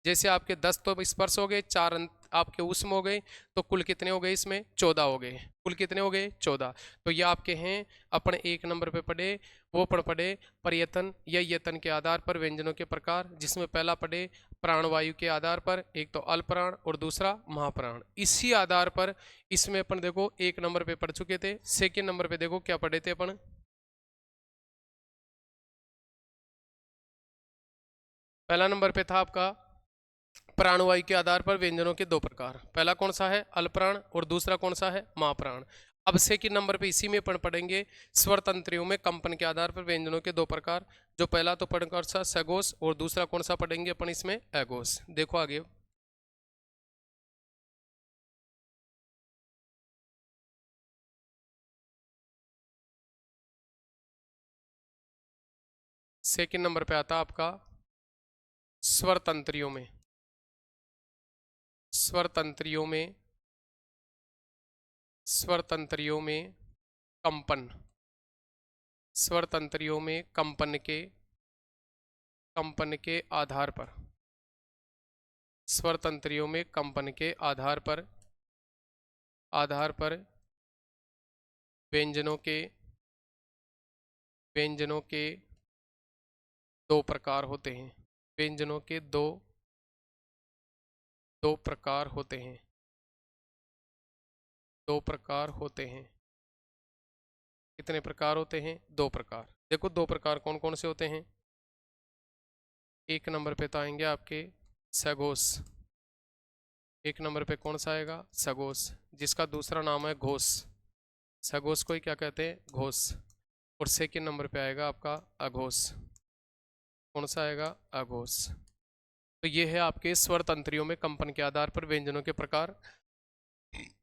जैसे आपके 10 तो स्पर्श हो गए, 4 आपके ऊष्म हो गए, तो कुल कितने हो गए? इसमें 14 हो गए। कुल कितने हो गए? 14। तो ये आपके हैं अपने 1 नंबर पे पढ़े, वो पढ़े पर्यतन या यतन के आधार पर व्यंजनों के प्रकार, जिसमें पहला पढ़े प्राणवायु के आधार पर, एक तो अल्पप्राण और दूसरा महाप्राण। इसी आधार पर इसमें अपन देखो 1 नंबर पे पढ़ चुके थे। सेकेंड नंबर पे देखो क्या पढ़े थे अपन? पहला नंबर पे था आपका प्राणवायु के आधार पर व्यंजनों के 2 प्रकार। पहला कौन सा है? अल्पप्राण और दूसरा कौन सा है? महाप्राण। अब सेकंड नंबर पे इसी में पढ़ेंगे स्वर तंत्रियों में कंपन के आधार पर व्यंजनों के 2 प्रकार। जो पहला तो कौन सा? सघोष, और दूसरा कौन सा पढ़ेंगे अपन इसमें? अघोष। देखो आगे, सेकंड नंबर पे आता आपका स्वर तंत्रियों में, स्वर तंत्रियों में, स्वर तंत्रियों में कंपन, स्वर तंत्रियों में कंपन के, कंपन के आधार पर, स्वर तंत्रियों में कंपन के आधार पर, आधार पर व्यंजनों के, व्यंजनों के 2 प्रकार होते हैं। व्यंजनों के दो प्रकार होते हैं, 2 प्रकार होते हैं। कितने प्रकार होते हैं? 2 प्रकार। देखो 2 प्रकार कौन कौन से होते हैं? 1 नंबर पे तो आएंगे आपके सघोष। 1 नंबर पे कौन सा आएगा? सघोष, जिसका दूसरा नाम है घोष। सघोष को ही क्या कहते हैं? घोष। और सेकंड नंबर पे आएगा आपका अघोष। कौन सा आएगा? अघोष। तो ये है आपके स्वर तंत्रियों में कंपन के आधार पर व्यंजनों के प्रकार।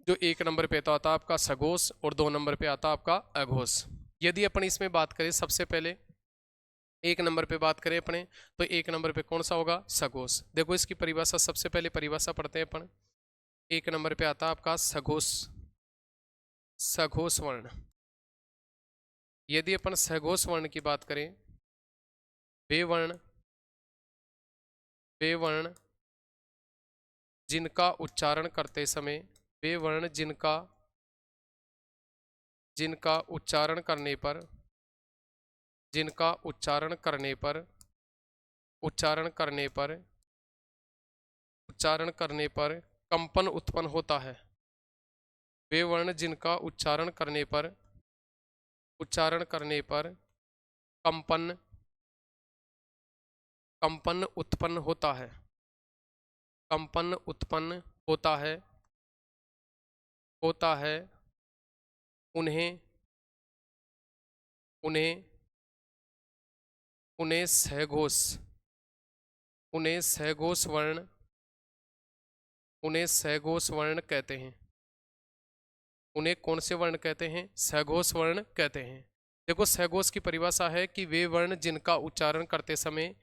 जो 1 नंबर पे तो आता आपका सघोष और 2 नंबर पे आता आपका अघोष। यदि अपन इसमें बात करें सबसे पहले 1 नंबर पे बात करें अपने, तो 1 नंबर पे कौन सा होगा? सघोष। देखो इसकी परिभाषा, सबसे पहले परिभाषा पढ़ते हैं अपन। 1 नंबर पे आता आपका सघोष, सघोष वर्ण। यदि अपन सघोष वर्ण की बात करें, वे वर्ण, वे वर्ण जिनका उच्चारण करते समय, वे वर्ण जिनका, जिनका उच्चारण करने पर, जिनका उच्चारण करने पर, उच्चारण करने पर, उच्चारण करने पर कंपन उत्पन्न होता है। वे वर्ण जिनका उच्चारण करने पर, उच्चारण करने पर कंपन, कंपन उत्पन्न होता है, कंपन उत्पन्न होता है, होता है, उन्हें, उन्हें उन्हें सहघोष, उन्हें सहघोष वर्ण, उन्हें सहघोष वर्ण कहते हैं। उन्हें कौन से वर्ण कहते हैं? सहघोष वर्ण कहते हैं। देखो सहघोष की परिभाषा है कि वे वर्ण जिनका उच्चारण करते समय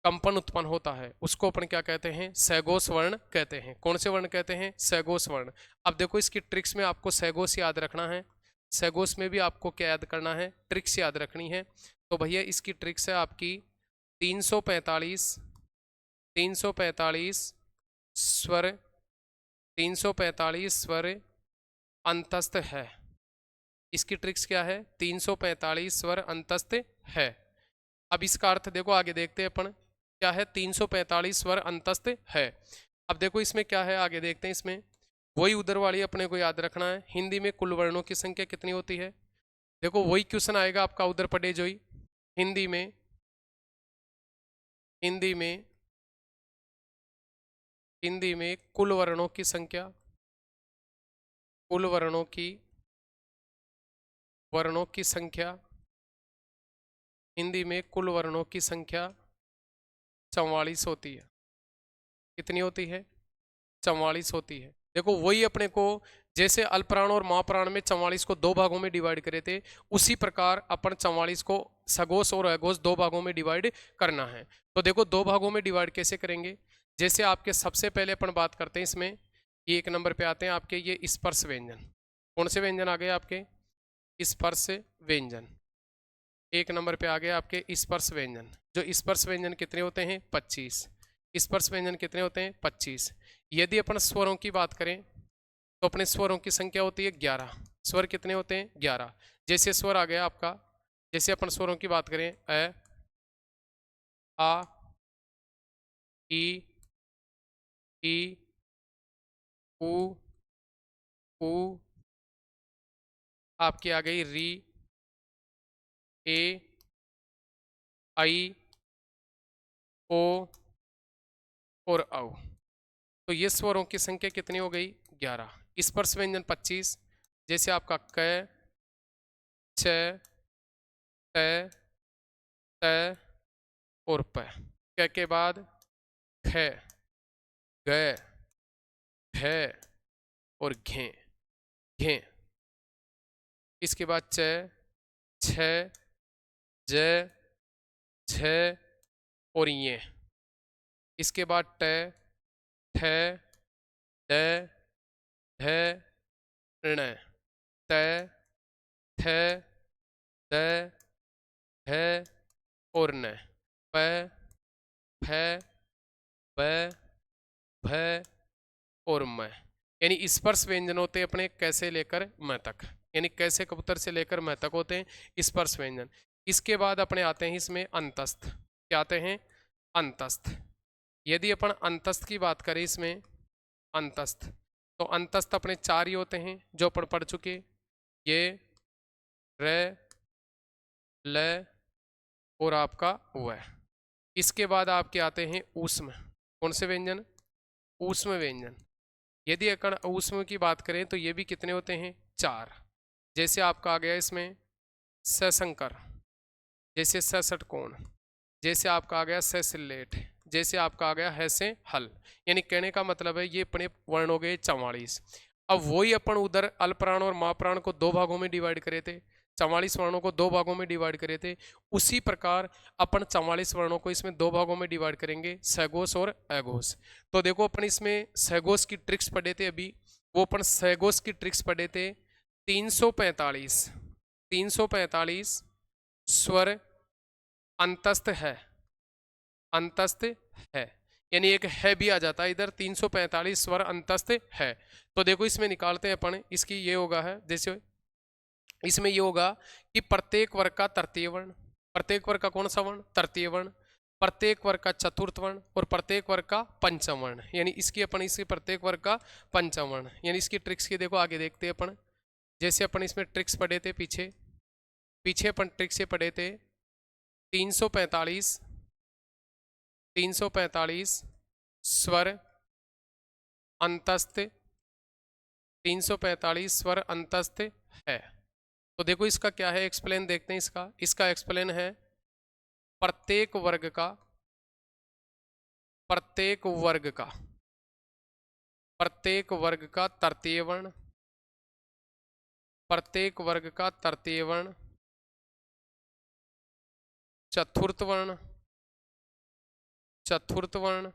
कंपन उत्पन्न होता है उसको अपन क्या कहते हैं? सहघोष वर्ण कहते हैं। कौन से वर्ण कहते हैं? सहघोष वर्ण। अब देखो इसकी ट्रिक्स में आपको सहघोष याद रखना है, सहघोष में भी आपको क्या याद करना है? ट्रिक्स याद रखनी है। तो भैया इसकी ट्रिक्स है आपकी 345 345 स्वर, 345 स्वर अंतस्थ है। इसकी ट्रिक्स क्या है? 345 स्वर अंतस्थ है। अब इसका अर्थ देखो, आगे देखते हैं अपन क्या है। 345 स्वर अंतस्थ है। अब देखो इसमें क्या है, आगे देखते हैं। इसमें वही उधर वाली अपने को याद रखना है। हिंदी में कुल वर्णों की संख्या कितनी होती है? देखो वही क्वेश्चन आएगा आपका उधर पढ़े जो ही। हिंदी में, हिंदी में, हिंदी में कुल वर्णों की संख्या, कुल वर्णों की संख्या, हिंदी में कुल वर्णों की संख्या 44 होती है। कितनी होती है? 44 होती है। देखो वही अपने को जैसे अल्पप्राण और महाप्राण में 44 को दो भागों में डिवाइड करे थे, उसी प्रकार अपन 44 को सघोष और अघोष दो भागों में डिवाइड करना है। तो देखो दो भागों में डिवाइड कैसे करेंगे? जैसे आपके सबसे पहले अपन बात करते हैं इसमें, ये एक नंबर पे आते हैं आपके ये स्पर्श व्यंजन। कौन से व्यंजन आ गए आपके? स्पर्श व्यंजन। एक नंबर पे आ गए आपके स्पर्श व्यंजन। जो स्पर्श व्यंजन कितने होते हैं? 25। स्पर्श व्यंजन कितने होते हैं? 25। यदि अपन स्वरों की बात करें तो अपने स्वरों की संख्या होती है 11। स्वर कितने होते हैं? 11। जैसे स्वर आ गया आपका, जैसे अपन स्वरों की बात करें, अ, आ, ई, ई, उ, ऊ, आपकी आ गई री, ए, आई, ओ और औ। तो ये स्वरों की संख्या कितनी हो गई? 11। स्पर्श व्यंजन 25। जैसे आपका क, छ, ट, त और प। क के बाद ख, ग, घ और घे, घे। इसके बाद च, छ, ज, झ और ये। इसके बाद ट, ठ, ड, ढ, ण, त, थ, द, ढ और न, प, फ, ब, भ और म। यानी स्पर्श व्यंजन होते हैं अपने कैसे लेकर म तक, यानी कैसे कबूतर से लेकर म तक होते हैं स्पर्श व्यंजन। इसके बाद अपने आते हैं इसमें अंतस्थ। क्या आते हैं? अंतस्थ। यदि अपन अंतस्थ की बात करें इसमें, अंतस्थ, तो अंतस्थ अपने 4 ही होते हैं जो अपन पढ़ चुके, ये, र, ल और आपका व। इसके बाद आपके आते हैं ऊष्म। कौन से व्यंजन? ऊष्म व्यंजन। यदि अगर ऊष्म की बात करें तो ये भी कितने होते हैं? 4। जैसे आपका आ गया इसमें सशंकर, जैसे सषटकोण, जैसे आपका आ गया ससिलेट, जैसे आपका आ गया है से हल। यानी कहने का मतलब है ये अपने वर्ण हो गए 44। अब वही अपन उधर अल्पप्राण और महाप्राण को दो भागों में डिवाइड करे थे, 44 वर्णों को दो भागों में डिवाइड करे थे, उसी प्रकार अपन 44 वर्णों को इसमें दो भागों में डिवाइड करेंगे, सहघोष और अघोष। तो देखो अपन इसमें सहघोष की ट्रिक्स पढ़े थे अभी, वो अपन सहघोष की ट्रिक्स पढ़े थे 345 स्वर अंतस्थ है, अंतस्थ है। यानी एक है भी आ जाता है इधर, 345 स्वर अंतस्थ है। तो देखो इसमें निकालते हैं अपन, इसकी ये होगा है, जैसे इसमें ये होगा कि प्रत्येक वर्ग का तृतीय वर्ण, प्रत्येक वर्ग का कौन सा वर्ण? तृतीय वर्ण, प्रत्येक वर्ग का चतुर्थ वर्ण और प्रत्येक वर्ग का पंचम वर्ण। यानी इसकी अपन इसके प्रत्येक वर्ग का पंचम वर्ण। यानी इसकी ट्रिक्स की देखो आगे देखते हैं अपन। जैसे अपन इसमें ट्रिक्स पढ़े थे पीछे, पीछे अपन ट्रिक्स से पढ़े थे 345 स्वर अंतस्थ, 345 स्वर अंतस्थ है। तो देखो इसका क्या है एक्सप्लेन, देखते हैं इसका। इसका एक्सप्लेन है प्रत्येक वर्ग का, प्रत्येक वर्ग का, प्रत्येक वर्ग का तृतीय वर्ण, प्रत्येक वर्ग का तृतीय वर्ण, चतुर्थ वर्ण, चतुर्थ वर्ण,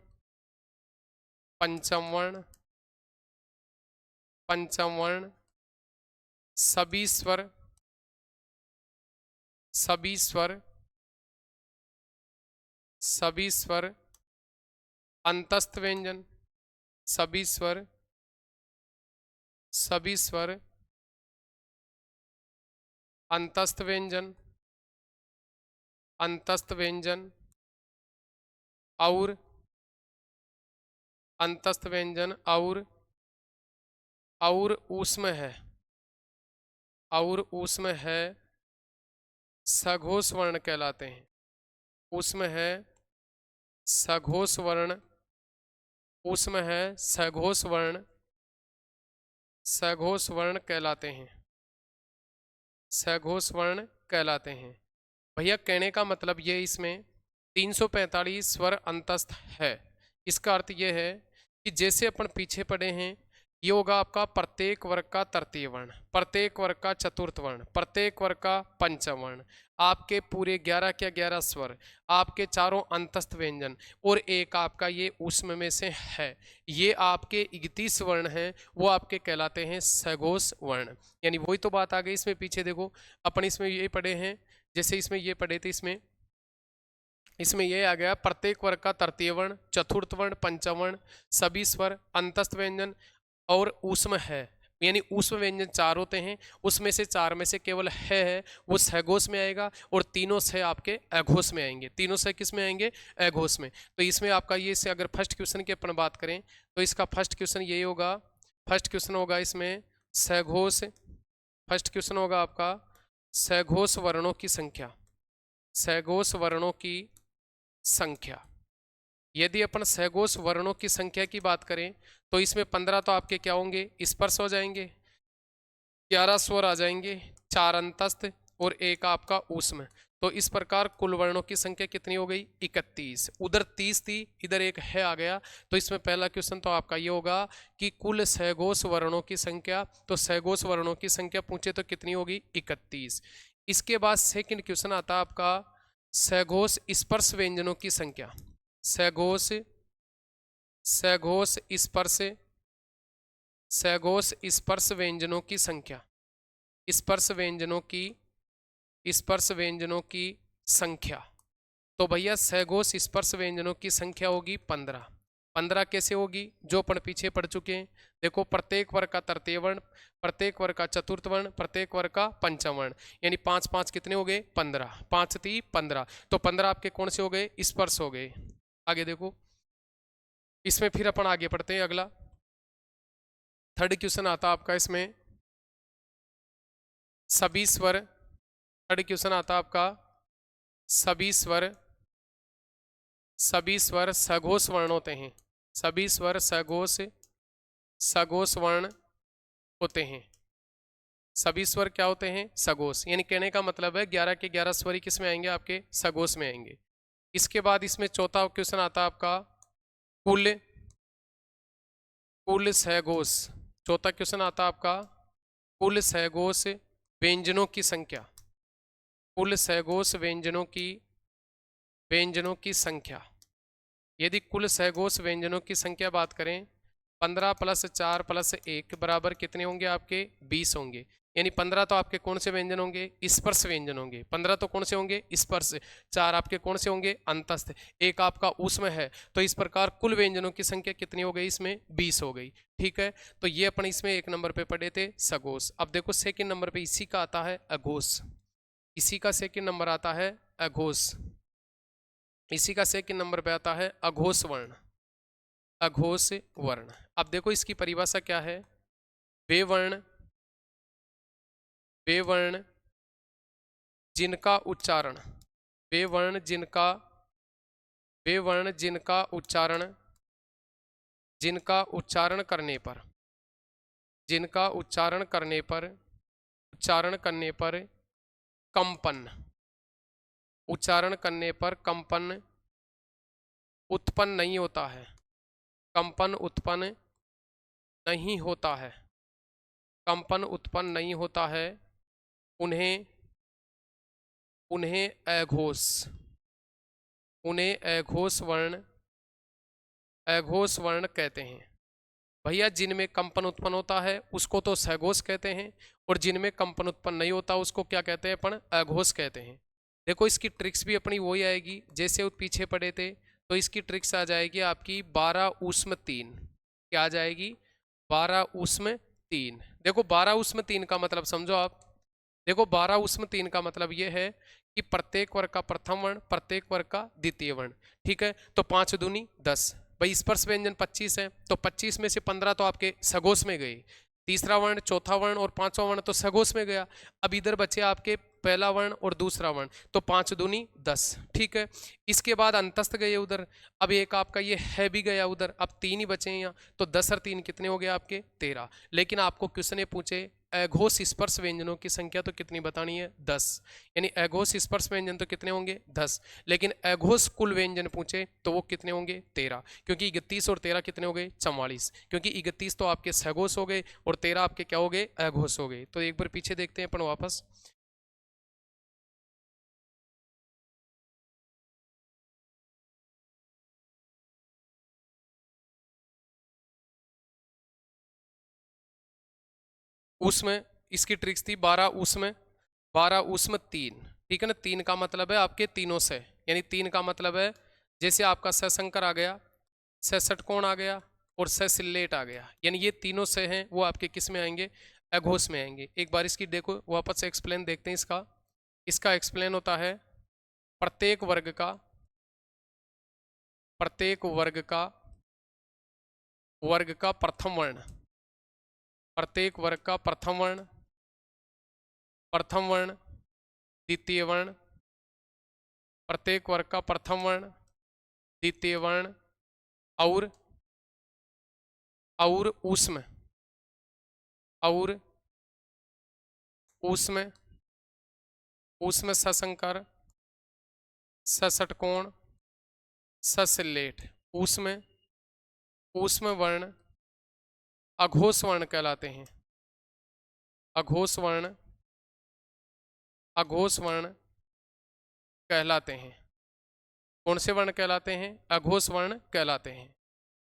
पंचम वर्ण, पंचम वर्ण, सभी स्वर, सभी स्वर, सभी स्वर, अंतस्थ व्यंजन, सभी स्वर, सभी स्वर, अंतस्थ व्यंजन, अंतस्थ व्यंजन और अंतस्थ व्यंजन और ऊष्म है, और ऊष्म है सघोष वर्ण कहलाते हैं। ऊष्म है सघोष वर्ण, ऊष्म है सघोष वर्ण, सघोष वर्ण कहलाते हैं, सघोष वर्ण कहलाते हैं। भैया कहने का मतलब ये इसमें 345 स्वर अंतस्थ है। इसका अर्थ ये है कि जैसे अपन पीछे पढ़े हैं, ये होगा आपका प्रत्येक वर्ग का तृतीय वर्ण, प्रत्येक वर्ग का चतुर्थ वर्ण, प्रत्येक वर्ग का पंचम वर्ण, आपके पूरे 11 के 11 स्वर, आपके चारों अंतस्थ व्यंजन और एक आपका ये ऊष्म में से है। ये आपके 31 वर्ण हैं, वो आपके कहलाते हैं सघोष वर्ण। यानी वही तो बात आ गई इसमें। पीछे देखो अपन इसमें ये पढ़े हैं, जैसे इसमें ये पढ़े थे, इसमें ये आ गया प्रत्येक वर्ग का तृतीय वर्ण, चतुर्थ वर्ण, पंचम वर्ण, सभी स्वर, अंतस्थ व्यंजन और ऊष्म है। यानी ऊष्म व्यंजन 4 होते हैं, उसमें से 4 में से केवल है वो सघोष में आएगा और तीनों से आपके अघोष में आएंगे। तीनों से किस में आएंगे? अघोष में। तो इसमें आपका ये से अगर फर्स्ट क्वेश्चन की अपन बात करें तो इसका फर्स्ट क्वेश्चन यही होगा, फर्स्ट क्वेश्चन होगा इसमें सघोष, फर्स्ट क्वेश्चन होगा आपका सघोष वर्णों की संख्या, सघोष वर्णों की संख्या। यदि अपन सघोष वर्णों की संख्या की बात करें तो इसमें 15 तो आपके क्या होंगे? स्पर्श हो जाएंगे, 11 स्वर आ जाएंगे, 4 अंतस्थ और एक आपका ऊष्म। तो इस प्रकार कुल वर्णों की संख्या कितनी हो गई? 31। उधर 30 थी, इधर एक है आ गया। तो इसमें पहला क्वेश्चन तो आपका ये होगा कि कुल सघोष वर्णों की संख्या। तो सघोष वर्णों की संख्या पूछे तो कितनी होगी? 31। इसके बाद सेकंड क्वेश्चन आता है आपका सघोष स्पर्श व्यंजनों की संख्या, सघोष, सघोष स्पर्श, सघोष स्पर्श व्यंजनों की संख्या, स्पर्श व्यंजनों की, स्पर्श व्यंजनों की संख्या। तो भैया सघोष स्पर्श व्यंजनों की संख्या होगी 15। 15 कैसे होगी? जो अपन पीछे पढ़ चुके हैं। देखो प्रत्येक वर्ग का तृतीय वर्ण, प्रत्येक वर्ग का चतुर्थ वर्ण, प्रत्येक वर्ग का पंचम वर्ण, यानी 5 5 कितने हो गए? 15। 5 3 15। तो 15 आपके कौन से हो गए? स्पर्श हो गए। आगे देखो इसमें फिर अपन आगे पढ़ते हैं। अगला थर्ड क्वेश्चन आता आपका इसमें सभी स्वर, थर्ड क्वेश्चन आता आपका सभी स्वर, सभी स्वर सघोष वर्ण होते हैं, सभी स्वर सघोष, सघोष वर्ण होते हैं। सभी स्वर क्या होते हैं? सघोष। यानी कहने का मतलब है 11 के 11 स्वर किस में आएंगे? आपके सघोष में आएंगे। इसके बाद इसमें चौथा क्वेश्चन आता है आपका कुल, कुल सघोष। चौथा क्वेश्चन आता है आपका कुल सघोष व्यंजनों की संख्या, कुल सघोष व्यंजनों की, व्यंजनों की संख्या। यदि कुल सघोष व्यंजनों की संख्या बात करें 15 + 4 + 1 बराबर कितने होंगे? आपके 20 होंगे। यानी 15 तो आपके कौन से व्यंजन होंगे? स्पर्श व्यंजन होंगे। 15 तो कौन से होंगे? स्पर्श। 4 आपके कौन से होंगे? अंतस्थ। एक आपका ऊष्म है। तो इस प्रकार कुल व्यंजनों की संख्या कितनी हो गई? इसमें 20 हो गई। ठीक है, तो ये अपन इसमें 1 नंबर पे पढ़े थे सघोष। अब देखो सेकंड नंबर पे इसी का आता है अघोष, इसी का सेकंड नंबर आता है अघोष, इसी का सेकंड नंबर पे आता है अघोष वर्ण, अघोष वर्ण। अब देखो इसकी परिभाषा क्या है? वे वर्ण, वे वर्ण जिनका उच्चारण, वे वर्ण जिनका, वे वर्ण जिनका उच्चारण, जिनका उच्चारण करने पर, जिनका उच्चारण करने पर, उच्चारण करने पर कंपन, उच्चारण करने पर कंपन उत्पन्न नहीं होता है, कंपन उत्पन्न नहीं होता है, कंपन उत्पन्न नहीं होता है, उन्हें उन्हें अघोष, उन्हें अघोष वर्ण कहते हैं। भैया जिनमें कंपन उत्पन्न होता है उसको तो सघोष कहते हैं, और जिनमें कंपन उत्पन्न नहीं होता उसको क्या कहते हैं अपन, अघोष कहते हैं। देखो इसकी ट्रिक्स भी अपनी वही आएगी जैसे वो पीछे पढ़े थे। तो इसकी ट्रिक्स आ जाएगी आपकी 12 ऊष्म 3, क्या आ जाएगी, 12 ऊष्म 3। देखो 12 ऊष्म 3 का मतलब समझो आप, देखो 12 ऊष्म 3 का मतलब ये है कि प्रत्येक वर्ग का प्रथम वर्ण, प्रत्येक वर्ग का द्वितीय वर्ण, ठीक है। तो 5 दूनी 10, भाई स्पर्श व्यंजन 25 है, तो 25 में से 15 तो आपके सगोश में गए, तीसरा वर्ण, चौथा वर्ण और पांचवा वर्ण तो सगोश में गया। अब इधर बचे आपके पहला वर्ण और दूसरा वर्ण, तो 5 दूनी 10, ठीक है। इसके बाद अंतस्थ गए उधर, अब एक आपका ये है भी गया उधर, अब 3 ही बचे हैं यहाँ, तो 10 और 3 कितने हो गए आपके 13। लेकिन आपको क्वेश्चन पूछे अघोष स्पर्श व्यंजनों की संख्या तो कितनी बतानी है, 10, यानी अघोष स्पर्श व्यंजन तो कितने होंगे 10, लेकिन अघोष कुल व्यंजन पूछे तो वो कितने होंगे 13, क्योंकि 31 और 13 कितने हो गए 44, क्योंकि 31 तो आपके सघोष हो गए और 13 आपके क्या हो गए, अघोष हो गए। तो एक बार पीछे देखते हैं अपन वापस, उसमें इसकी ट्रिक्स थी 12 उसमें 12 उसमें 3, ठीक है ना। 3 का मतलब है आपके तीनों से, यानी 3 का मतलब है जैसे आपका सशंकर आ गया, षटकोण आ गया और सिलेट आ गया, यानी ये तीनों से हैं वो आपके किस में आएंगे, अघोष में आएंगे। एक बार इसकी देखो वापस से एक्सप्लेन देखते हैं इसका। इसका एक्सप्लेन होता है प्रत्येक वर्ग का, प्रत्येक वर्ग का प्रथम वर्ण, प्रत्येक वर्ग का प्रथम वर्ण, प्रथम वर्ण, द्वितीय वर्ण, प्रत्येक वर्ग का प्रथम वर्ण, द्वितीय वर्ण और ऊष्म, और ऊष्म, ऊष्म सशंकर, सषटकोण, ससिलेट, ऊष्म, ऊष्म वर्ण अघोष वर्ण कहलाते हैं, अघोष वर्ण, अघोष वर्ण कहलाते हैं। कौन से वर्ण कहलाते हैं, अघोष वर्ण कहलाते हैं।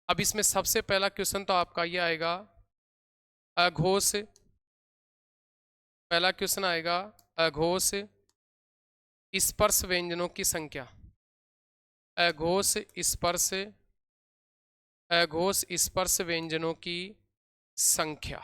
अब इसमें सबसे पहला क्वेश्चन तो आपका ये आएगा, अघोष, पहला क्वेश्चन आएगा अघोष स्पर्श व्यंजनों की संख्या, अघोष स्पर्श, अघोष स्पर्श व्यंजनों की संख्या।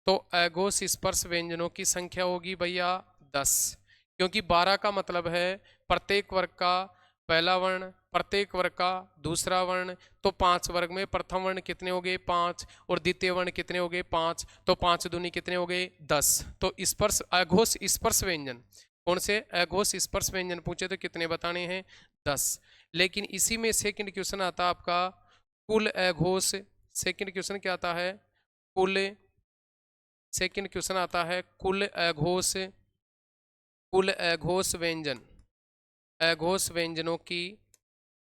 तो अघोष स्पर्श व्यंजनों की संख्या होगी भैया 10, क्योंकि 12 का मतलब है प्रत्येक वर्ग का पहला वर्ण, प्रत्येक वर्ग का दूसरा वर्ण, तो 5 वर्ग में प्रथम वर्ण कितने हो गए 5 और द्वितीय वर्ण कितने हो गए 5, तो 5 दूनी कितने हो गए 10। तो स्पर्श अघोष स्पर्श व्यंजन, कौन से अघोष स्पर्श व्यंजन पूछे तो कितने बताने हैं 10। लेकिन इसी में सेकंड क्वेश्चन आता है आपका कुल अघोष, सेकंड क्वेश्चन क्या आता है, कुल, सेकंड क्वेश्चन आता है कुल अघोष, कुल अघोष व्यंजन, अघोष व्यंजनों की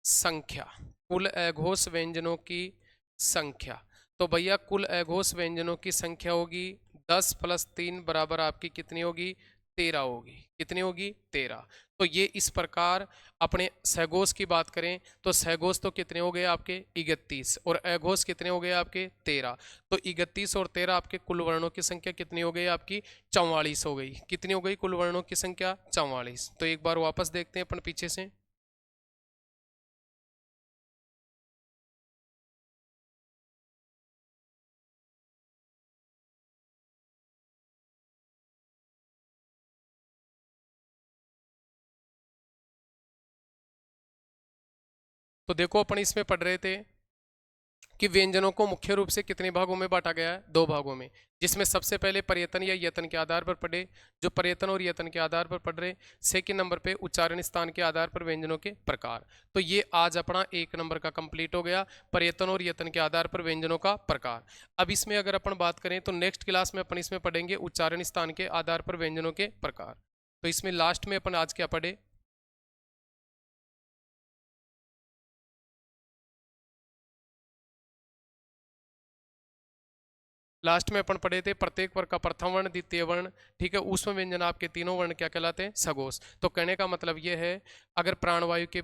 संख्या, कुल अघोष व्यंजनों की संख्या। तो भैया कुल अघोष व्यंजनों की संख्या होगी 10 + 3 बराबर आपकी कितनी होगी 13 होगी, कितनी होगी 13। तो ये इस प्रकार अपने सघोष की बात करें तो सघोष तो कितने हो गए आपके 31 और अघोष कितने हो गए आपके 13। तो 31 और 13 आपके कुल वर्णों की संख्या कितनी हो गई आपकी 44 हो गई। कितनी हो गई कुल वर्णों की संख्या 44। तो एक बार वापस देखते हैं अपन पीछे से, तो देखो अपन इसमें पढ़ रहे थे कि व्यंजनों को मुख्य रूप से कितने भागों में बांटा गया है, 2 भागों में, जिसमें सबसे पहले पर्यतन या यतन के आधार पर पढ़े, जो पर्यतन और यतन के आधार पर पढ़ रहे। सेकंड नंबर पे उच्चारण स्थान के आधार पर व्यंजनों के प्रकार। तो ये आज अपना 1 नंबर का कंप्लीट हो गया, पर्यतन और यतन के आधार पर व्यंजनों का प्रकार। अब इसमें अगर अपन बात करें तो नेक्स्ट क्लास में अपन इसमें पढ़ेंगे उच्चारण स्थान के आधार पर व्यंजनों के प्रकार। तो इसमें लास्ट में अपन आज क्या पढ़े, लास्ट में अपन पढ़े थे प्रत्येक वर्ग का प्रथम वर्ण, द्वितीय वर्ण, ठीक है, ऊष्म व्यंजन आपके तीनों वर्ण क्या कहलाते हैं? सघोष। तो कहने का मतलब ये है, अगर प्राणवायु के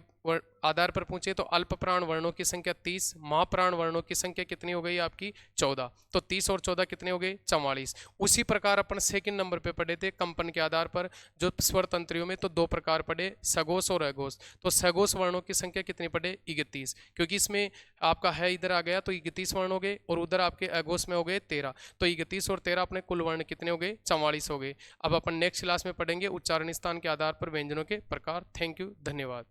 आधार पर पूछे तो अल्प प्राण वर्णों की संख्या 30, महाप्राण वर्णों की संख्या कितनी हो गई आपकी? 14। तो 30 और 14 कितने हो गए? 44। उसी प्रकार अपन सेकंड नंबर पे पढ़े थे कंपन के आधार पर जो स्वर तंत्रियों में, तो दो प्रकार पढ़े, सघोष और अघोष। तो सघोष वर्णों की संख्या कितनी पढ़े? 31, क्योंकि इसमें आपका है इधर आ गया तो 31 वर्ण हो गए और उधर आपके अघोष में हो गए 13। तो 31 और 13 अपने कुल वर्ण कितने हो गए? 44 हो गए। अब अपन नेक्स्ट क्लास में पढ़ेंगे उच्चारण स्थान के आधार पर व्यंजनों के प्रकार। थैंक यू, धन्यवाद।